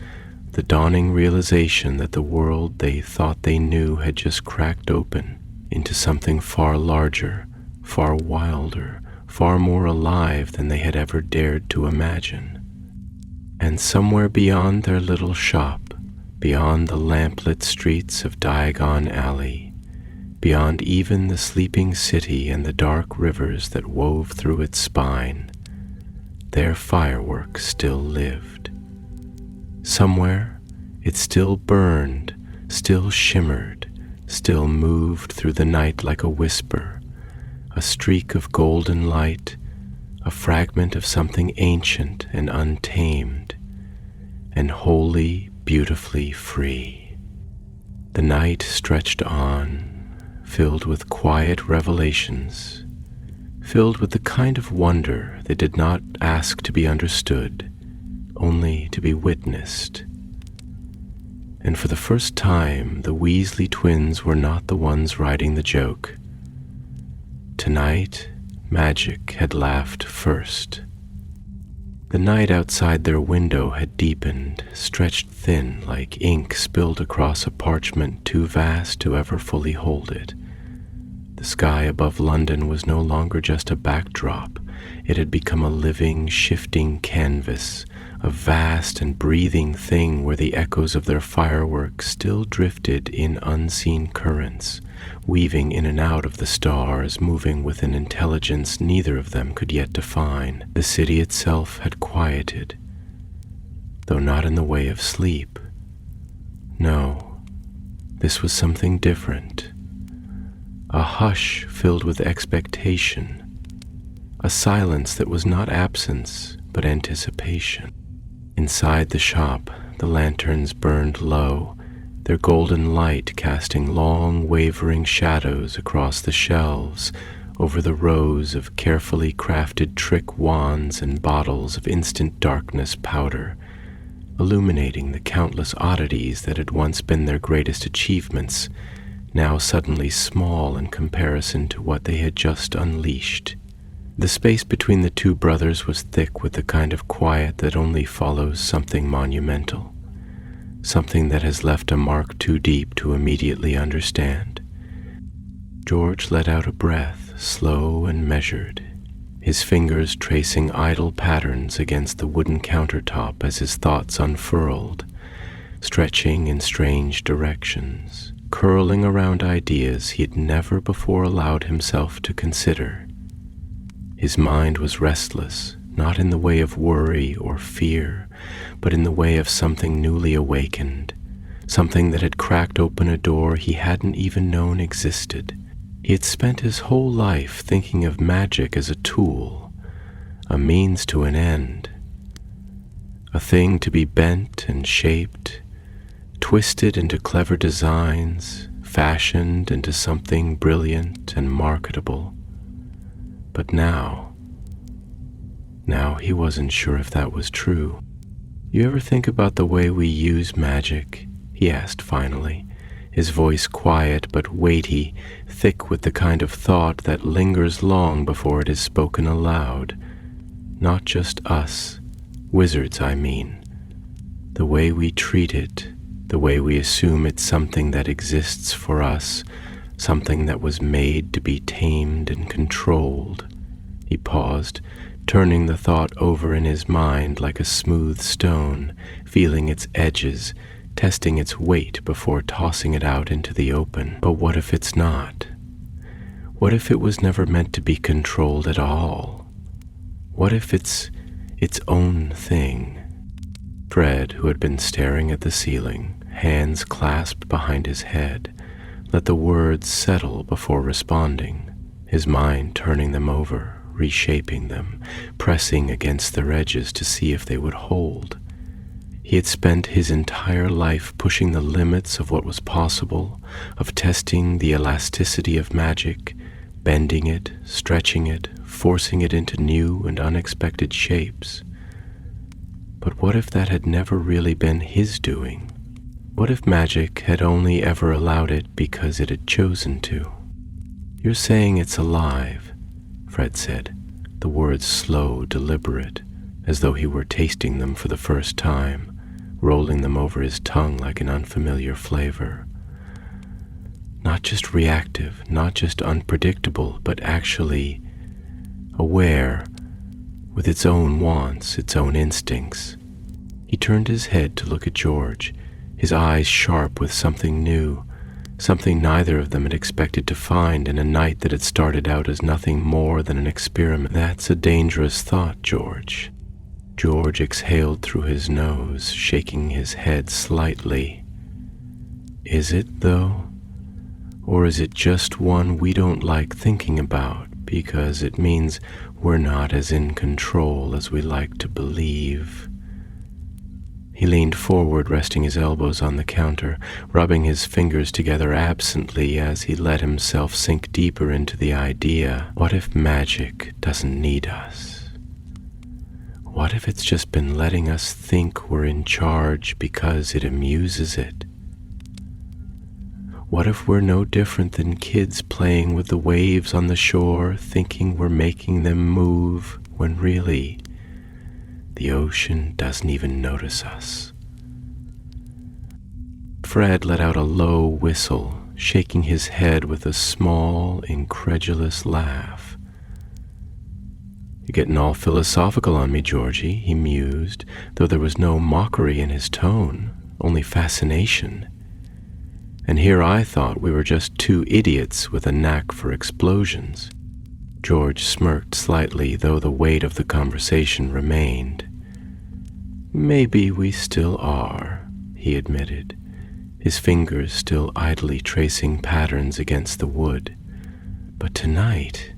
the dawning realization that the world they thought they knew had just cracked open into something far larger, far wilder, far more alive than they had ever dared to imagine. And somewhere beyond their little shop, beyond the lamplit streets of Diagon Alley, beyond even the sleeping city and the dark rivers that wove through its spine, their firework still lived. Somewhere, it still burned, still shimmered, still moved through the night like a whisper, a streak of golden light, a fragment of something ancient and untamed, and wholly, beautifully free. The night stretched on, filled with quiet revelations, filled with the kind of wonder that did not ask to be understood, only to be witnessed. And for the first time, the Weasley twins were not the ones writing the joke. Tonight, magic had laughed first. The night outside their window had deepened, stretched thin like ink spilled across a parchment too vast to ever fully hold it. The sky above London was no longer just a backdrop. It had become a living, shifting canvas, a vast and breathing thing where the echoes of their fireworks still drifted in unseen currents, weaving in and out of the stars, moving with an intelligence neither of them could yet define. The city itself had quieted, though not in the way of sleep. No, This was something different. A hush filled with expectation. A silence that was not absence, but anticipation. Inside the shop, the lanterns burned low, their golden light casting long, wavering shadows across the shelves, over the rows of carefully crafted trick wands and bottles of instant darkness powder, illuminating the countless oddities that had once been their greatest achievements, now suddenly small in comparison to what they had just unleashed. The space between the two brothers was thick with the kind of quiet that only follows something monumental, something that has left a mark too deep to immediately understand. George let out a breath, slow and measured, his fingers tracing idle patterns against the wooden countertop as his thoughts unfurled, stretching in strange directions, curling around ideas he had never before allowed himself to consider. His mind was restless, not in the way of worry or fear, but in the way of something newly awakened, something that had cracked open a door he hadn't even known existed. He had spent his whole life thinking of magic as a tool, a means to an end, a thing to be bent and shaped, twisted into clever designs, fashioned into something brilliant and marketable. But now he wasn't sure if that was true. "You ever think about the way we use magic?" he asked finally, his voice quiet but weighty, thick with the kind of thought that lingers long before it is spoken aloud. Not just us, wizards I mean. The way we treat it, the way we assume it's something that exists for us, something that was made to be tamed and controlled. He paused, turning the thought over in his mind like a smooth stone, feeling its edges, testing its weight before tossing it out into the open. But what if it's not? What if it was never meant to be controlled at all? What if it's its own thing? Fred, who had been staring at the ceiling, hands clasped behind his head, let the words settle before responding, his mind turning them over, reshaping them, pressing against their edges to see if they would hold. He had spent his entire life pushing the limits of what was possible, of testing the elasticity of magic, bending it, stretching it, forcing it into new and unexpected shapes. But what if that had never really been his doing? What if magic had only ever allowed it because it had chosen to? "You're saying it's alive," Fred said, the words slow, deliberate, as though he were tasting them for the first time, rolling them over his tongue like an unfamiliar flavor. Not just reactive, not just unpredictable, but actually aware, with its own wants, its own instincts. He turned his head to look at George, his eyes sharp with something new, something neither of them had expected to find in a night that had started out as nothing more than an experiment. "That's a dangerous thought, George." George exhaled through his nose, shaking his head slightly. "Is it, though? Or is it just one we don't like thinking about because it means we're not as in control as we like to believe?" He leaned forward, resting his elbows on the counter, rubbing his fingers together absently as he let himself sink deeper into the idea. What if magic doesn't need us? What if it's just been letting us think we're in charge because it amuses it? What if we're no different than kids playing with the waves on the shore, thinking we're making them move, when really, the ocean doesn't even notice us? Fred let out a low whistle, shaking his head with a small, incredulous laugh. "You're getting all philosophical on me, Georgie," he mused, though there was no mockery in his tone, only fascination. And here I thought we were just two idiots with a knack for explosions. George smirked slightly, though the weight of the conversation remained. "Maybe we still are," he admitted, his fingers still idly tracing patterns against the wood. But tonight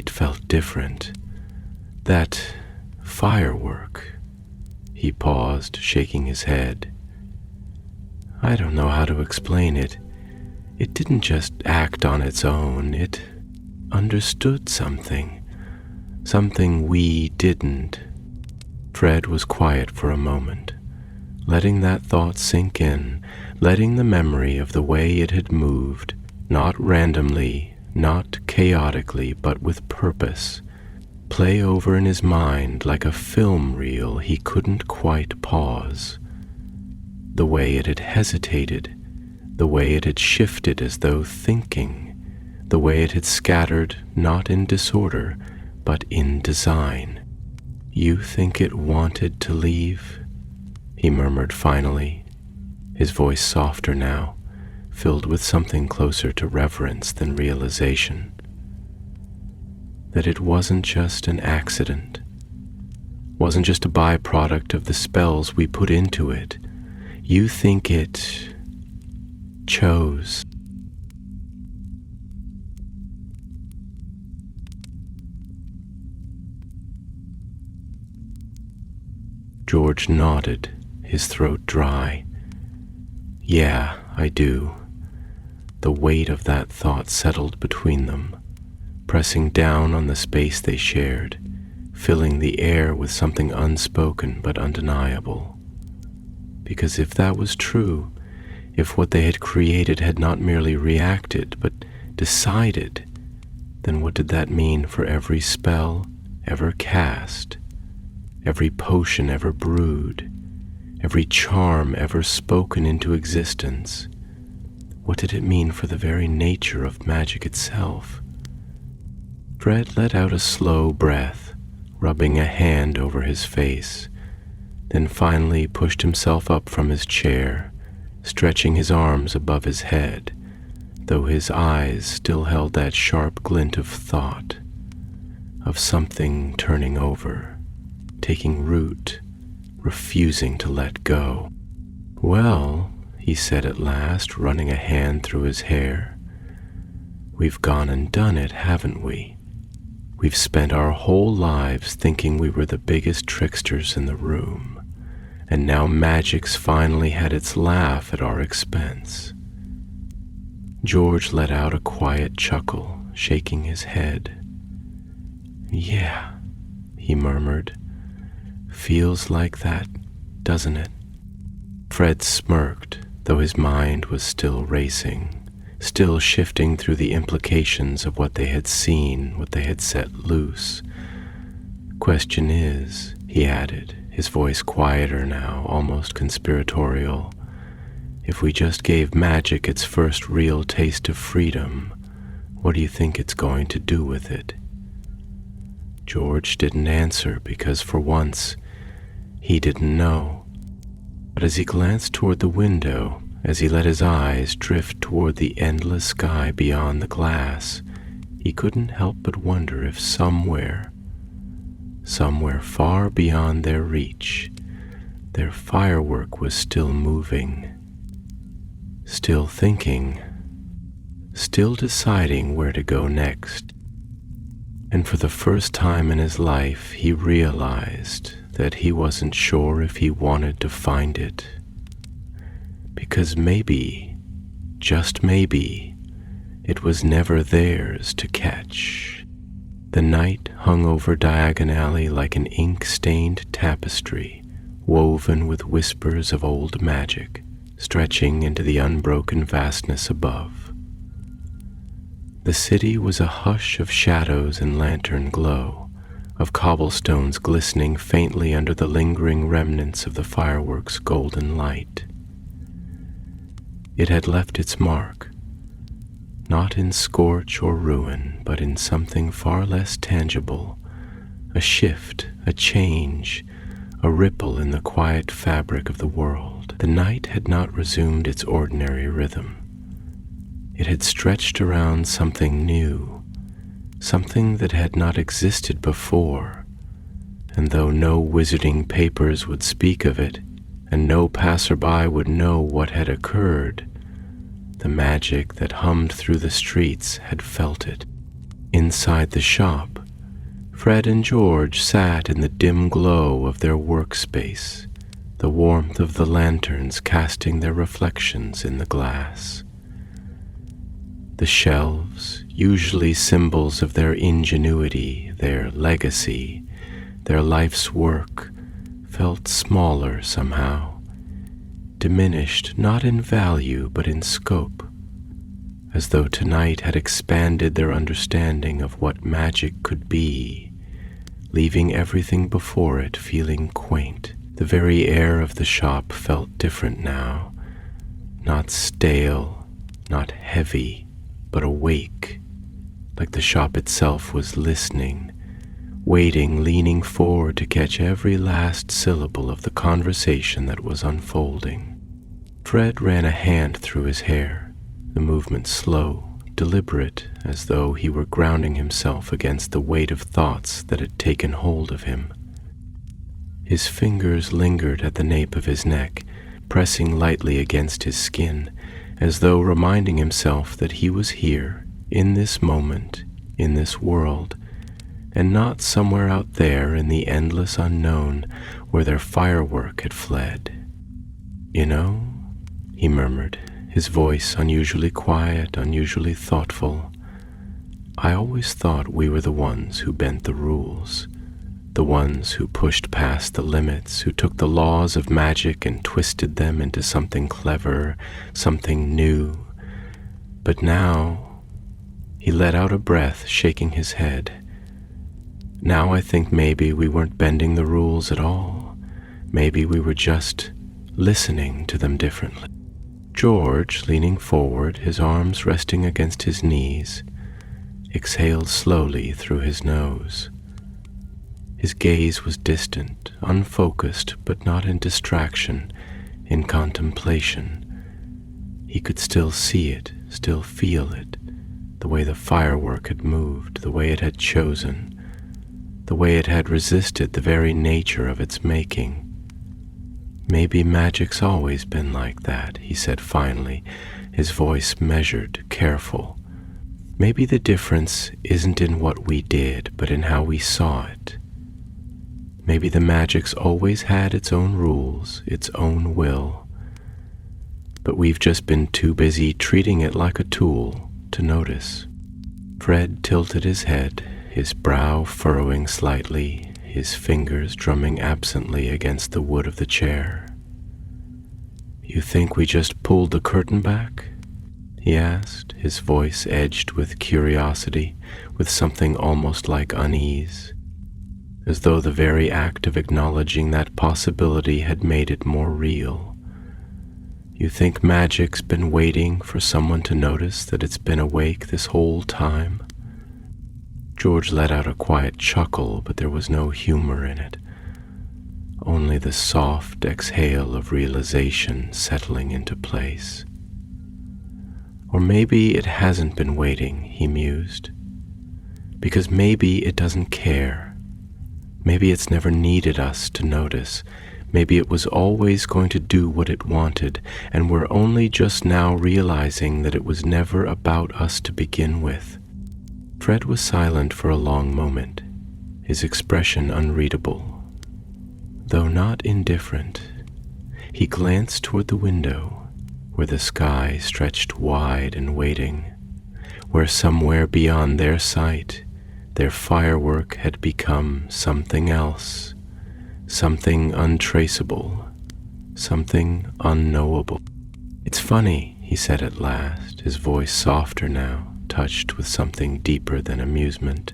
felt different. That firework. He paused, shaking his head. I don't know how to explain it. It didn't just act on its own. It understood something. Something we didn't. Fred was quiet for a moment, letting that thought sink in, letting the memory of the way it had moved, not randomly, not chaotically, but with purpose, play over in his mind like a film reel he couldn't quite pause. The way it had hesitated, the way it had shifted as though thinking, the way it had scattered not in disorder, but in design. You think it wanted to leave? He murmured finally, his voice softer now, filled with something closer to reverence than realization. That it wasn't just an accident, wasn't just a byproduct of the spells we put into it. You think it chose. George nodded, his throat dry. Yeah, I do. The weight of that thought settled between them, pressing down on the space they shared, filling the air with something unspoken but undeniable. Because if that was true, if what they had created had not merely reacted but decided, then what did that mean for every spell ever cast, every potion ever brewed, every charm ever spoken into existence? What did it mean for the very nature of magic itself? Fred let out a slow breath, rubbing a hand over his face, then finally pushed himself up from his chair, stretching his arms above his head, though his eyes still held that sharp glint of thought, of something turning over, taking root, refusing to let go. Well, he said at last, running a hand through his hair, we've gone and done it, haven't we? We've spent our whole lives thinking we were the biggest tricksters in the room, and now magic's finally had its laugh at our expense. George let out a quiet chuckle, shaking his head. Yeah, he murmured. Feels like that, doesn't it? Fred smirked, though his mind was still racing, still shifting through the implications of what they had seen, what they had set loose. Question is, he added, his voice quieter now, almost conspiratorial, if we just gave magic its first real taste of freedom, what do you think it's going to do with it? George didn't answer because for once he didn't know. But as he glanced toward the window, as he let his eyes drift toward the endless sky beyond the glass, he couldn't help but wonder if somewhere far beyond their reach, their firework was still moving, still thinking, still deciding where to go next. And for the first time in his life, he realized that he wasn't sure if he wanted to find it. Because maybe, just maybe, it was never theirs to catch. The night hung over Diagon Alley like an ink-stained tapestry, woven with whispers of old magic, stretching into the unbroken vastness above. The city was a hush of shadows and lantern glow, of cobblestones glistening faintly under the lingering remnants of the fireworks' golden light. It had left its mark, not in scorch or ruin, but in something far less tangible, a shift, a change, a ripple in the quiet fabric of the world. The night had not resumed its ordinary rhythm. It had stretched around something new, something that had not existed before, and though no wizarding papers would speak of it, and no passerby would know what had occurred. The magic that hummed through the streets had felt it. Inside the shop, Fred and George sat in the dim glow of their workspace, the warmth of the lanterns casting their reflections in the glass. The shelves, usually symbols of their ingenuity, their legacy, their life's work, felt smaller somehow, diminished not in value but in scope, as though tonight had expanded their understanding of what magic could be, leaving everything before it feeling quaint. The very air of the shop felt different now, not stale, not heavy, but awake, like the shop itself was listening, waiting, leaning forward to catch every last syllable of the conversation that was unfolding. Fred ran a hand through his hair, the movement slow, deliberate, as though he were grounding himself against the weight of thoughts that had taken hold of him. His fingers lingered at the nape of his neck, pressing lightly against his skin, as though reminding himself that he was here, in this moment, in this world, and not somewhere out there in the endless unknown where their firework had fled. "You know," he murmured, his voice unusually quiet, unusually thoughtful, "I always thought we were the ones who bent the rules, the ones who pushed past the limits, who took the laws of magic and twisted them into something clever, something new. But now," he let out a breath, shaking his head, "now I think maybe we weren't bending the rules at all. Maybe we were just listening to them differently." George, leaning forward, his arms resting against his knees, exhaled slowly through his nose. His gaze was distant, unfocused, but not in distraction, in contemplation. He could still see it, still feel it, the way the firework had moved, the way it had chosen, the way it had resisted the very nature of its making. "Maybe magic's always been like that," he said finally, his voice measured, careful. "Maybe the difference isn't in what we did, but in how we saw it. Maybe the magic's always had its own rules, its own will, but we've just been too busy treating it like a tool to notice." Fred tilted his head, his brow furrowing slightly, his fingers drumming absently against the wood of the chair. "You think we just pulled the curtain back?" he asked, his voice edged with curiosity, with something almost like unease, as though the very act of acknowledging that possibility had made it more real. "You think magic's been waiting for someone to notice that it's been awake this whole time?" George let out a quiet chuckle, but there was no humor in it, only the soft exhale of realization settling into place. "Or maybe it hasn't been waiting," he mused, "because maybe it doesn't care. Maybe it's never needed us to notice. Maybe it was always going to do what it wanted, and we're only just now realizing that it was never about us to begin with." Fred was silent for a long moment, his expression unreadable, though not indifferent. He glanced toward the window, where the sky stretched wide and waiting, where somewhere beyond their sight, their firework had become something else, something untraceable, something unknowable. "It's funny," he said at last, his voice softer now, touched with something deeper than amusement.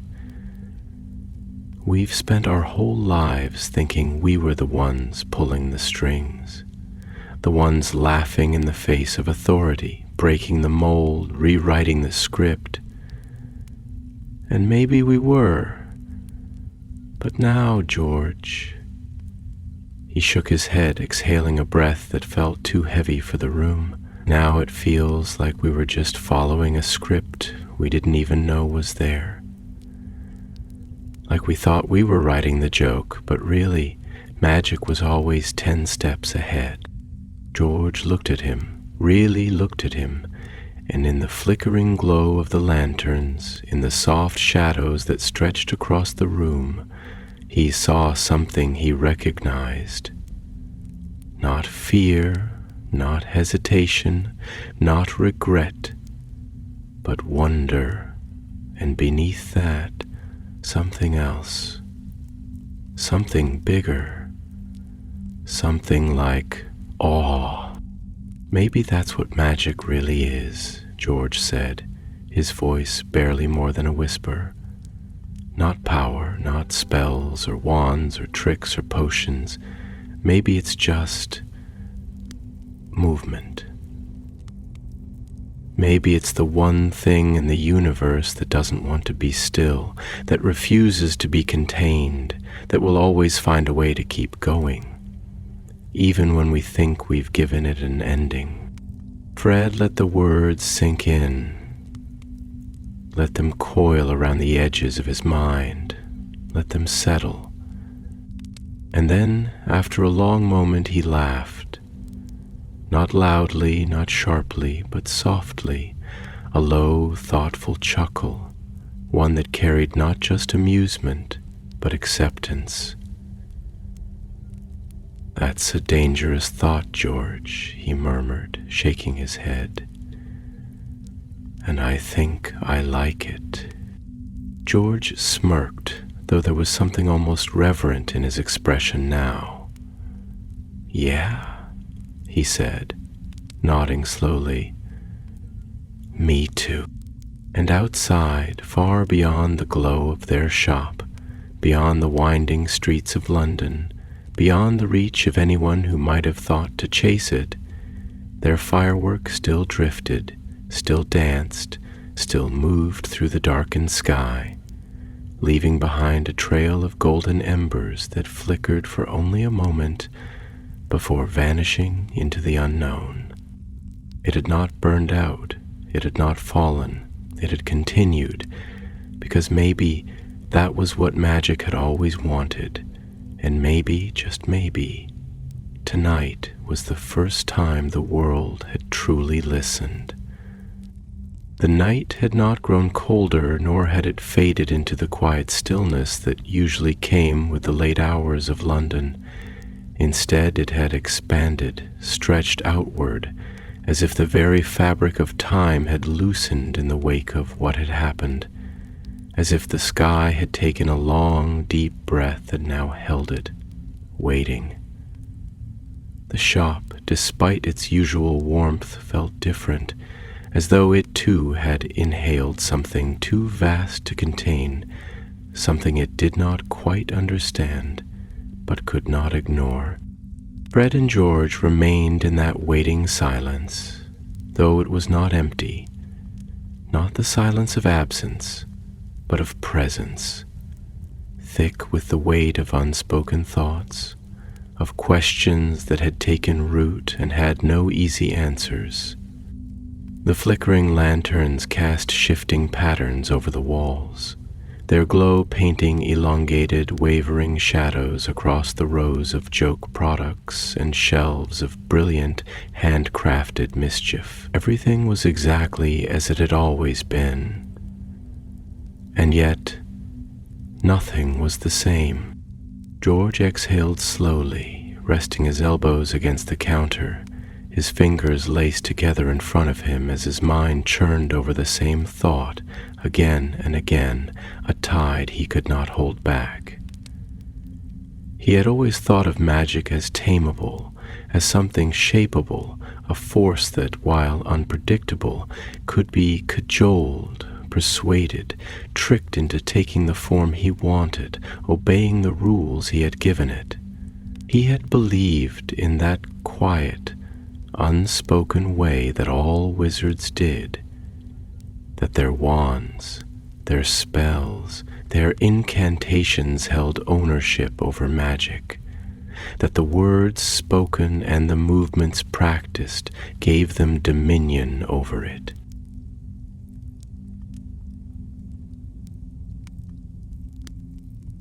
"We've spent our whole lives thinking we were the ones pulling the strings, the ones laughing in the face of authority, breaking the mold, rewriting the script. And maybe we were. But now, George..." He shook his head, exhaling a breath that felt too heavy for the room. "Now it feels like we were just following a script we didn't even know was there. Like we thought we were writing the joke, but really, Magic was always 10 steps ahead. George looked at him, really looked at him, and in the flickering glow of the lanterns, in the soft shadows that stretched across the room, he saw something he recognized. Not fear, not hesitation, not regret, but wonder, and beneath that, something else, something bigger, something like awe. Maybe that's what magic really is, George said, his voice barely more than a whisper. Not power, not spells or wands or tricks or potions. Maybe it's just movement. Maybe it's the one thing in the universe that doesn't want to be still, that refuses to be contained, that will always find a way to keep going, even when we think we've given it an ending. Fred let the words sink in, let them coil around the edges of his mind, let them settle. And then, after a long moment, he laughed. Not loudly, not sharply, but softly, a low, thoughtful chuckle, one that carried not just amusement, but acceptance. "That's a dangerous thought, George," he murmured, shaking his head. "And I think I like it." George smirked, though there was something almost reverent in his expression now. "Yeah," he said, nodding slowly. "Me too." And outside, far beyond the glow of their shop, beyond the winding streets of London, beyond the reach of anyone who might have thought to chase it, their firework still drifted, still danced, still moved through the darkened sky, leaving behind a trail of golden embers that flickered for only a moment before vanishing into the unknown. It had not burned out, it had not fallen, it had continued, because maybe that was what magic had always wanted, and maybe, just maybe, tonight was the first time the world had truly listened. The night had not grown colder, nor had it faded into the quiet stillness that usually came with the late hours of London. Instead, it had expanded, stretched outward, as if the very fabric of time had loosened in the wake of what had happened, as if the sky had taken a long, deep breath and now held it, waiting. The shop, despite its usual warmth, felt different, as though it too had inhaled something too vast to contain, something it did not quite understand, but could not ignore. Fred and George remained in that waiting silence, though it was not empty, not the silence of absence, but of presence, thick with the weight of unspoken thoughts, of questions that had taken root and had no easy answers. The flickering lanterns cast shifting patterns over the walls, their glow painting elongated, wavering shadows across the rows of joke products and shelves of brilliant, handcrafted mischief. Everything was exactly as it had always been. And yet, nothing was the same. George exhaled slowly, resting his elbows against the counter, his fingers laced together in front of him as his mind churned over the same thought again and again, a tide he could not hold back. He had always thought of magic as tameable, as something shapeable, a force that, while unpredictable, could be cajoled, persuaded, tricked into taking the form he wanted, obeying the rules he had given it. He had believed in that quiet, unspoken way that all wizards did, that their wands, their spells, their incantations held ownership over magic, that the words spoken and the movements practiced gave them dominion over it.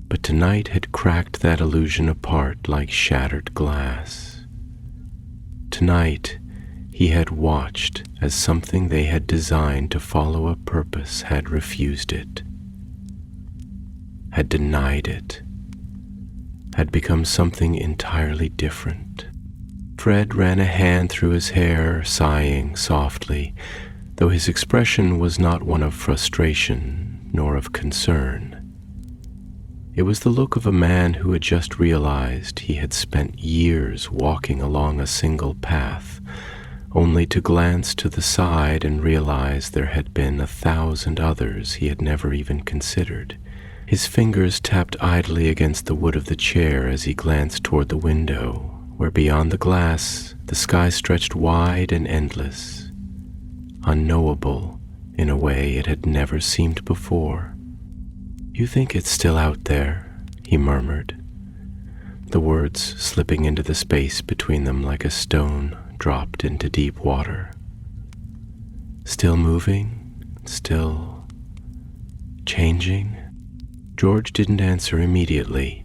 But tonight had cracked that illusion apart like shattered glass. Tonight, he had watched as something they had designed to follow a purpose had refused it, had denied it, had become something entirely different. Fred ran a hand through his hair, sighing softly, though his expression was not one of frustration nor of concern. It was the look of a man who had just realized he had spent years walking along a single path, only to glance to the side and realize there had been 1,000 others he had never even considered. His fingers tapped idly against the wood of the chair as he glanced toward the window, where beyond the glass the sky stretched wide and endless, unknowable in a way it had never seemed before. "You think it's still out there?" he murmured, the words slipping into the space between them like a stone dropped into deep water. "Still moving? Still changing?" George didn't answer immediately.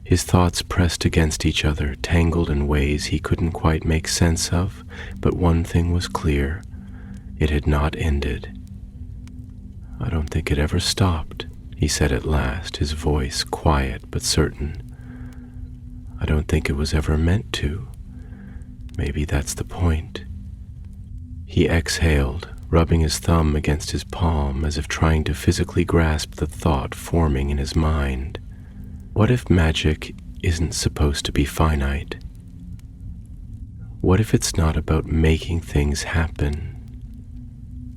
His thoughts pressed against each other, tangled in ways he couldn't quite make sense of, but one thing was clear. It had not ended. "I don't think it ever stopped," he said at last, his voice quiet but certain. "I don't think it was ever meant to. Maybe that's the point." He exhaled, rubbing his thumb against his palm as if trying to physically grasp the thought forming in his mind. What if magic isn't supposed to be finite? What if it's not about making things happen,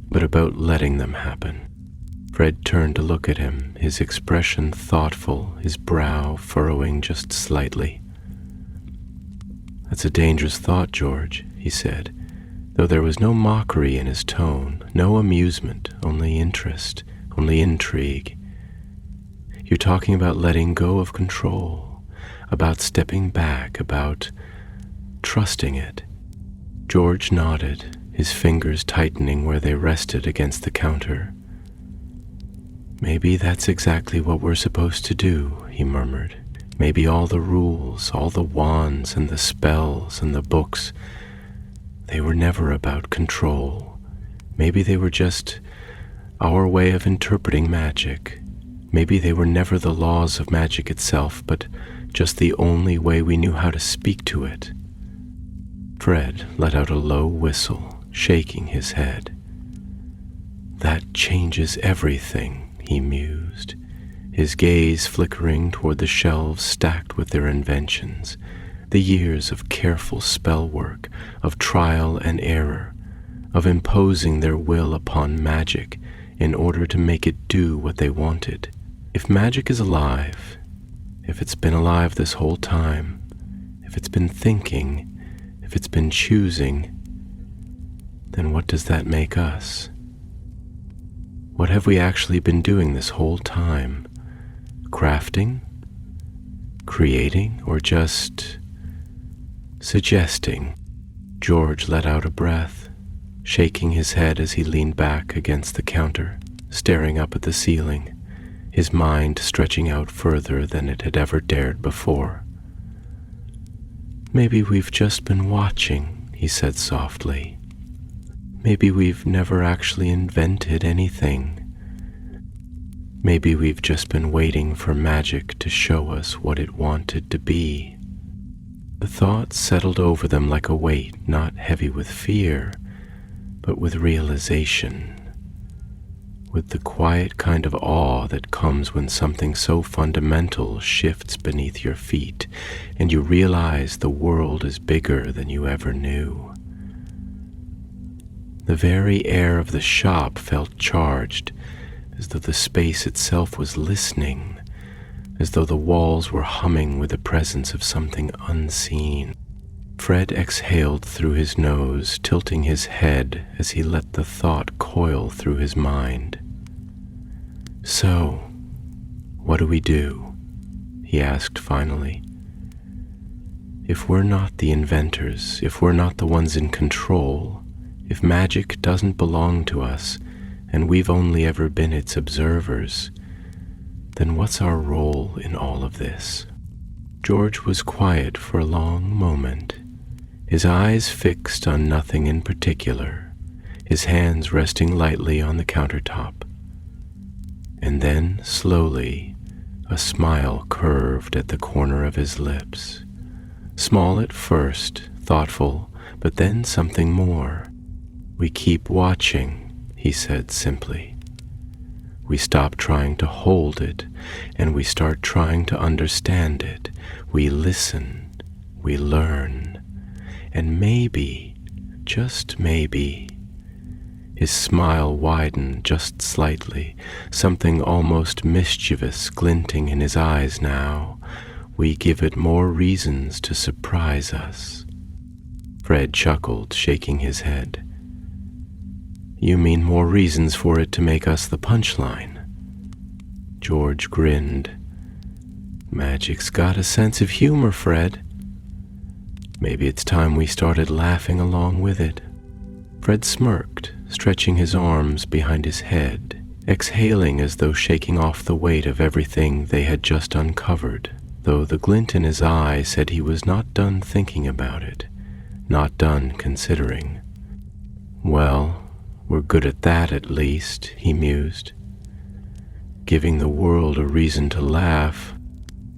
but about letting them happen? Fred turned to look at him, his expression thoughtful, his brow furrowing just slightly. "That's a dangerous thought, George," he said, though there was no mockery in his tone, no amusement, only interest, only intrigue. "You're talking about letting go of control, about stepping back, about trusting it." George nodded, his fingers tightening where they rested against the counter. "Maybe that's exactly what we're supposed to do," he murmured. "Maybe all the rules, all the wands and the spells and the books, they were never about control. Maybe they were just our way of interpreting magic. Maybe they were never the laws of magic itself, but just the only way we knew how to speak to it." Fred let out a low whistle, shaking his head. "That changes everything," he mused, his gaze flickering toward the shelves stacked with their inventions, the years of careful spell work, of trial and error, of imposing their will upon magic in order to make it do what they wanted. If magic is alive, if it's been alive this whole time, if it's been thinking, if it's been choosing, then what does that make us? What have we actually been doing this whole time? Crafting? Creating? Or just suggesting? George let out a breath, shaking his head as he leaned back against the counter, staring up at the ceiling, his mind stretching out further than it had ever dared before. "Maybe we've just been watching," he said softly. "Maybe we've never actually invented anything. Maybe we've just been waiting for magic to show us what it wanted to be." The thought settled over them like a weight, not heavy with fear, but with realization, with the quiet kind of awe that comes when something so fundamental shifts beneath your feet and you realize the world is bigger than you ever knew. The very air of the shop felt charged, as though the space itself was listening, as though the walls were humming with the presence of something unseen. Fred exhaled through his nose, tilting his head as he let the thought coil through his mind. "So, what do we do?" he asked finally. "If we're not the inventors, if we're not the ones in control, if magic doesn't belong to us, and we've only ever been its observers, Then what's our role in all of this? George was quiet for a long moment, his eyes fixed on nothing in particular, his hands resting lightly on the countertop. And then, slowly, a smile curved at the corner of his lips. Small at first, thoughtful, but then something more. "We keep watching," he said simply. "We stop trying to hold it, and we start trying to understand it. We listen, we learn, and maybe, just maybe," his smile widened just slightly, something almost mischievous glinting in his eyes now, "we give it more reasons to surprise us." Fred chuckled, shaking his head. "You mean more reasons for it to make us the punchline?" George grinned. "Magic's got a sense of humor, Fred. Maybe it's time we started laughing along with it." Fred smirked, stretching his arms behind his head, exhaling as though shaking off the weight of everything they had just uncovered, though the glint in his eye said he was not done thinking about it, not done considering. "Well, we're good at that at least," he mused. "Giving the world a reason to laugh."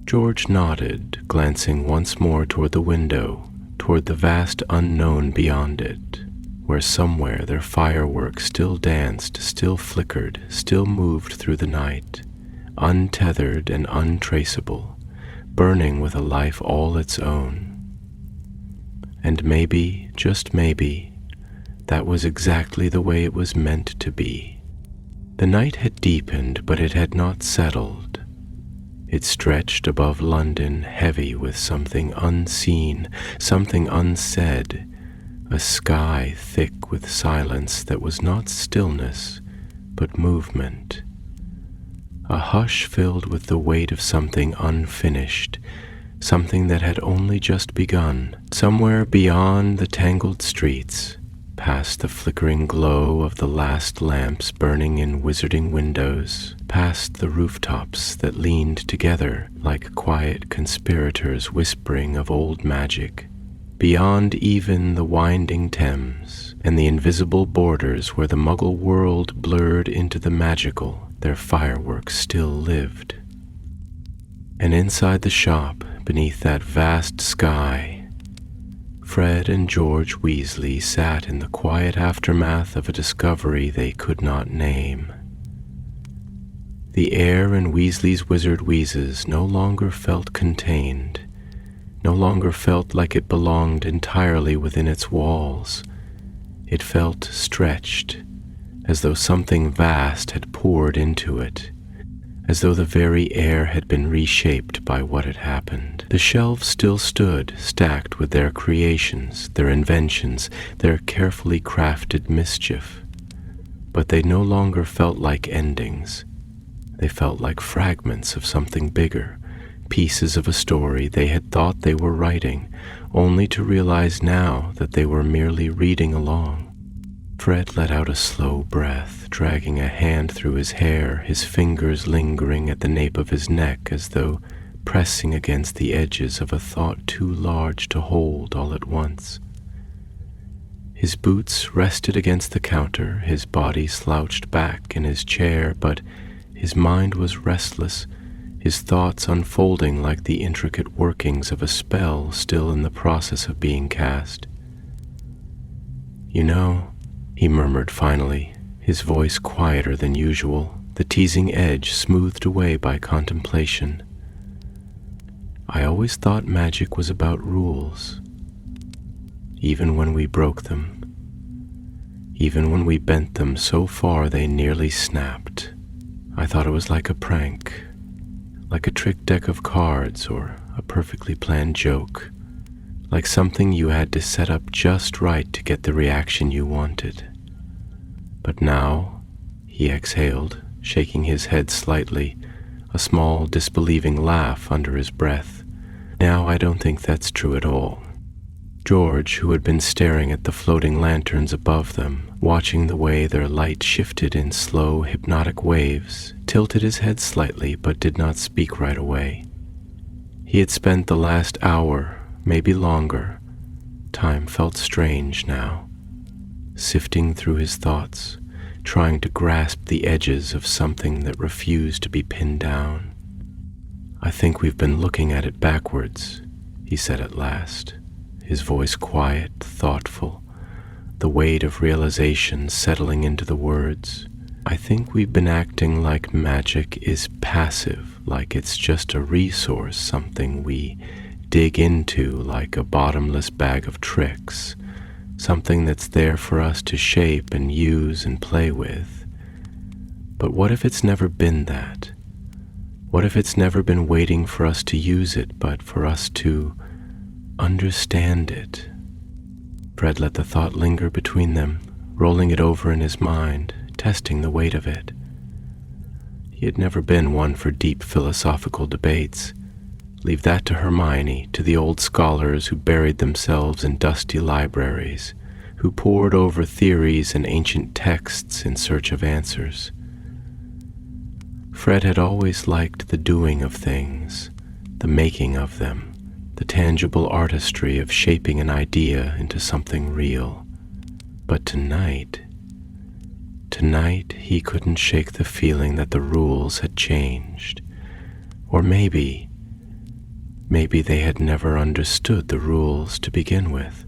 George nodded, glancing once more toward the window, toward the vast unknown beyond it, where somewhere their fireworks still danced, still flickered, still moved through the night, untethered and untraceable, burning with a life all its own. And maybe, just maybe, that was exactly the way it was meant to be. The night had deepened, but it had not settled. It stretched above London, heavy with something unseen, something unsaid, a sky thick with silence that was not stillness, but movement. A hush filled with the weight of something unfinished, something that had only just begun. Somewhere beyond the tangled streets, past the flickering glow of the last lamps burning in wizarding windows, past the rooftops that leaned together like quiet conspirators whispering of old magic, beyond even the winding Thames and the invisible borders where the Muggle world blurred into the magical, their fireworks still lived. And inside the shop, beneath that vast sky, Fred and George Weasley sat in the quiet aftermath of a discovery they could not name. The air in Weasley's wizard wheezes no longer felt contained, no longer felt like it belonged entirely within its walls. It felt stretched, as though something vast had poured into it, as though the very air had been reshaped by what had happened. The shelves still stood, stacked with their creations, their inventions, their carefully crafted mischief. But they no longer felt like endings. They felt like fragments of something bigger, pieces of a story they had thought they were writing, only to realize now that they were merely reading along. Fred let out a slow breath, dragging a hand through his hair, his fingers lingering at the nape of his neck as though pressing against the edges of a thought too large to hold all at once. His boots rested against the counter, his body slouched back in his chair, but his mind was restless, his thoughts unfolding like the intricate workings of a spell still in the process of being cast. "You know," he murmured finally, his voice quieter than usual, the teasing edge smoothed away by contemplation, "I always thought magic was about rules. Even when we broke them, even when we bent them so far they nearly snapped, I thought it was like a prank, like a trick deck of cards or a perfectly planned joke, like something you had to set up just right to get the reaction you wanted. But now," he exhaled, shaking his head slightly, a small disbelieving laugh under his breath, "now I don't think that's true at all." George, who had been staring at the floating lanterns above them, watching the way their light shifted in slow, hypnotic waves, tilted his head slightly but did not speak right away. He had spent the last hour, maybe longer. Time felt strange now, sifting through his thoughts, trying to grasp the edges of something that refused to be pinned down. "I think we've been looking at it backwards," he said at last, his voice quiet, thoughtful, the weight of realization settling into the words. "I think we've been acting like magic is passive, like it's just a resource, something we dig into like a bottomless bag of tricks, something that's there for us to shape and use and play with. But what if it's never been that? What if it's never been waiting for us to use it, but for us to understand it?" Fred let the thought linger between them, rolling it over in his mind, testing the weight of it. He had never been one for deep philosophical debates. Leave that to Hermione, to the old scholars who buried themselves in dusty libraries, who pored over theories and ancient texts in search of answers. Fred had always liked the doing of things, the making of them, the tangible artistry of shaping an idea into something real. But tonight he couldn't shake the feeling that the rules had changed. Or maybe they had never understood the rules to begin with.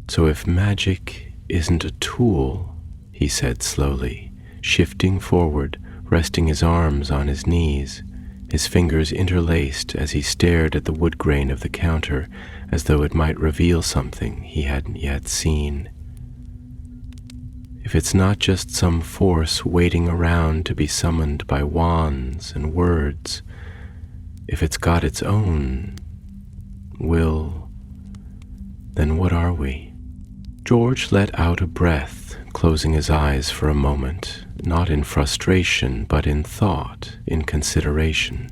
"So if magic isn't a tool," he said slowly, shifting forward, resting his arms on his knees, his fingers interlaced as he stared at the wood grain of the counter as though it might reveal something he hadn't yet seen. "If it's not just some force waiting around to be summoned by wands and words, if it's got its own will, then what are we?" George let out a breath, closing his eyes for a moment, not in frustration, but in thought, in consideration.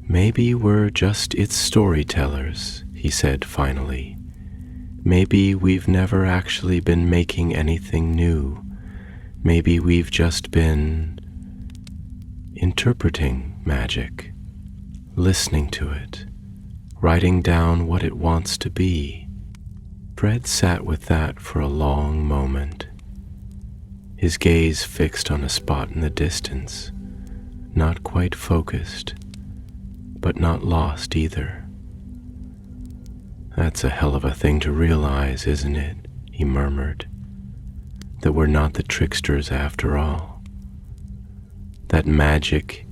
"Maybe we're just its storytellers," he said finally. "Maybe we've never actually been making anything new. Maybe we've just been interpreting magic, listening to it, writing down what it wants to be." Fred sat with that for a long moment, his gaze fixed on a spot in the distance, not quite focused, but not lost either. "That's a hell of a thing to realize, isn't it?" he murmured. "That we're not the tricksters after all. That magic,"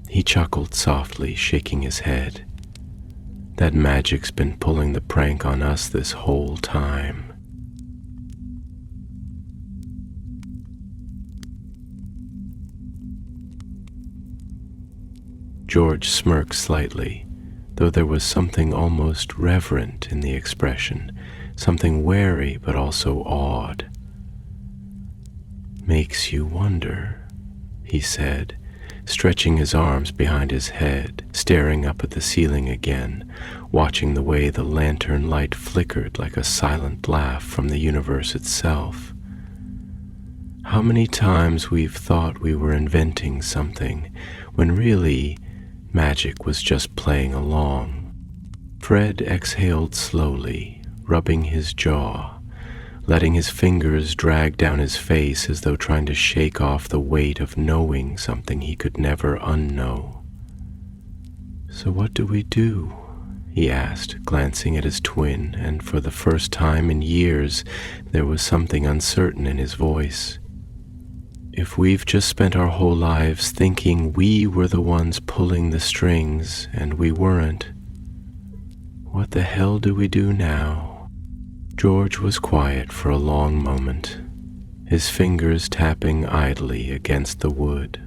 he chuckled softly, shaking his head, "that magic's been pulling the prank on us this whole time." George smirked slightly, though there was something almost reverent in the expression, something wary but also awed. "Makes you wonder," he said, stretching his arms behind his head, staring up at the ceiling again, watching the way the lantern light flickered like a silent laugh from the universe itself. "How many times we've thought we were inventing something, when really magic was just playing along." Fred exhaled slowly, rubbing his jaw, letting his fingers drag down his face as though trying to shake off the weight of knowing something he could never unknow. "So what do we do?" he asked, glancing at his twin, and for the first time in years there was something uncertain in his voice. "If we've just spent our whole lives thinking we were the ones pulling the strings and we weren't, what the hell do we do now?" George was quiet for a long moment, his fingers tapping idly against the wood,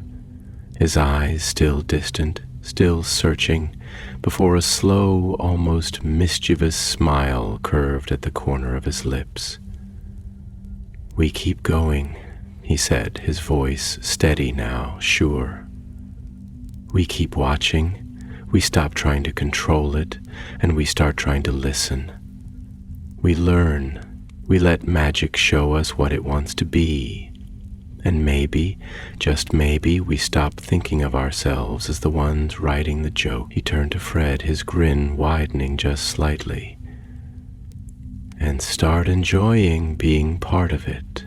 his eyes still distant, still searching, before a slow, almost mischievous smile curved at the corner of his lips. "We keep going," he said, his voice steady now, sure. "We keep watching, we stop trying to control it, and we start trying to listen. We learn, we let magic show us what it wants to be, and maybe maybe, just maybe, we stop thinking of ourselves as the ones writing the joke. He turned to Fred, his grin widening just slightly, and start enjoying being part of it.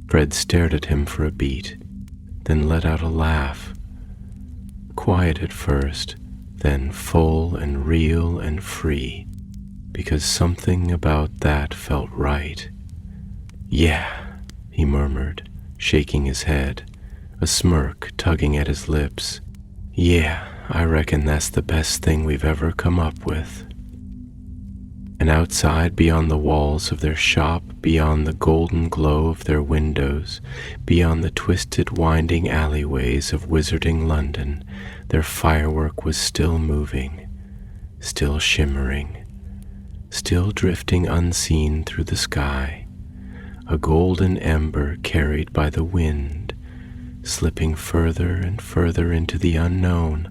Fred stared at him for a beat, then let out a laugh. Quiet at first, then full and real and free, because something about that felt right. Yeah, he murmured, shaking his head, a smirk tugging at his lips. Yeah, I reckon that's the best thing we've ever come up with. And outside, beyond the walls of their shop, beyond the golden glow of their windows, beyond the twisted, winding alleyways of wizarding London, their firework was still moving, still shimmering, still drifting unseen through the sky, a golden ember carried by the wind, slipping further and further into the unknown,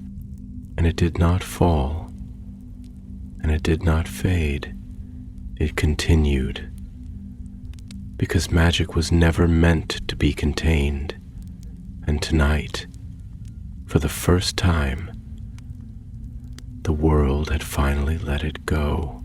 and it did not fall, and it did not fade. It continued, because magic was never meant to be contained, and tonight, for the first time, the world had finally let it go.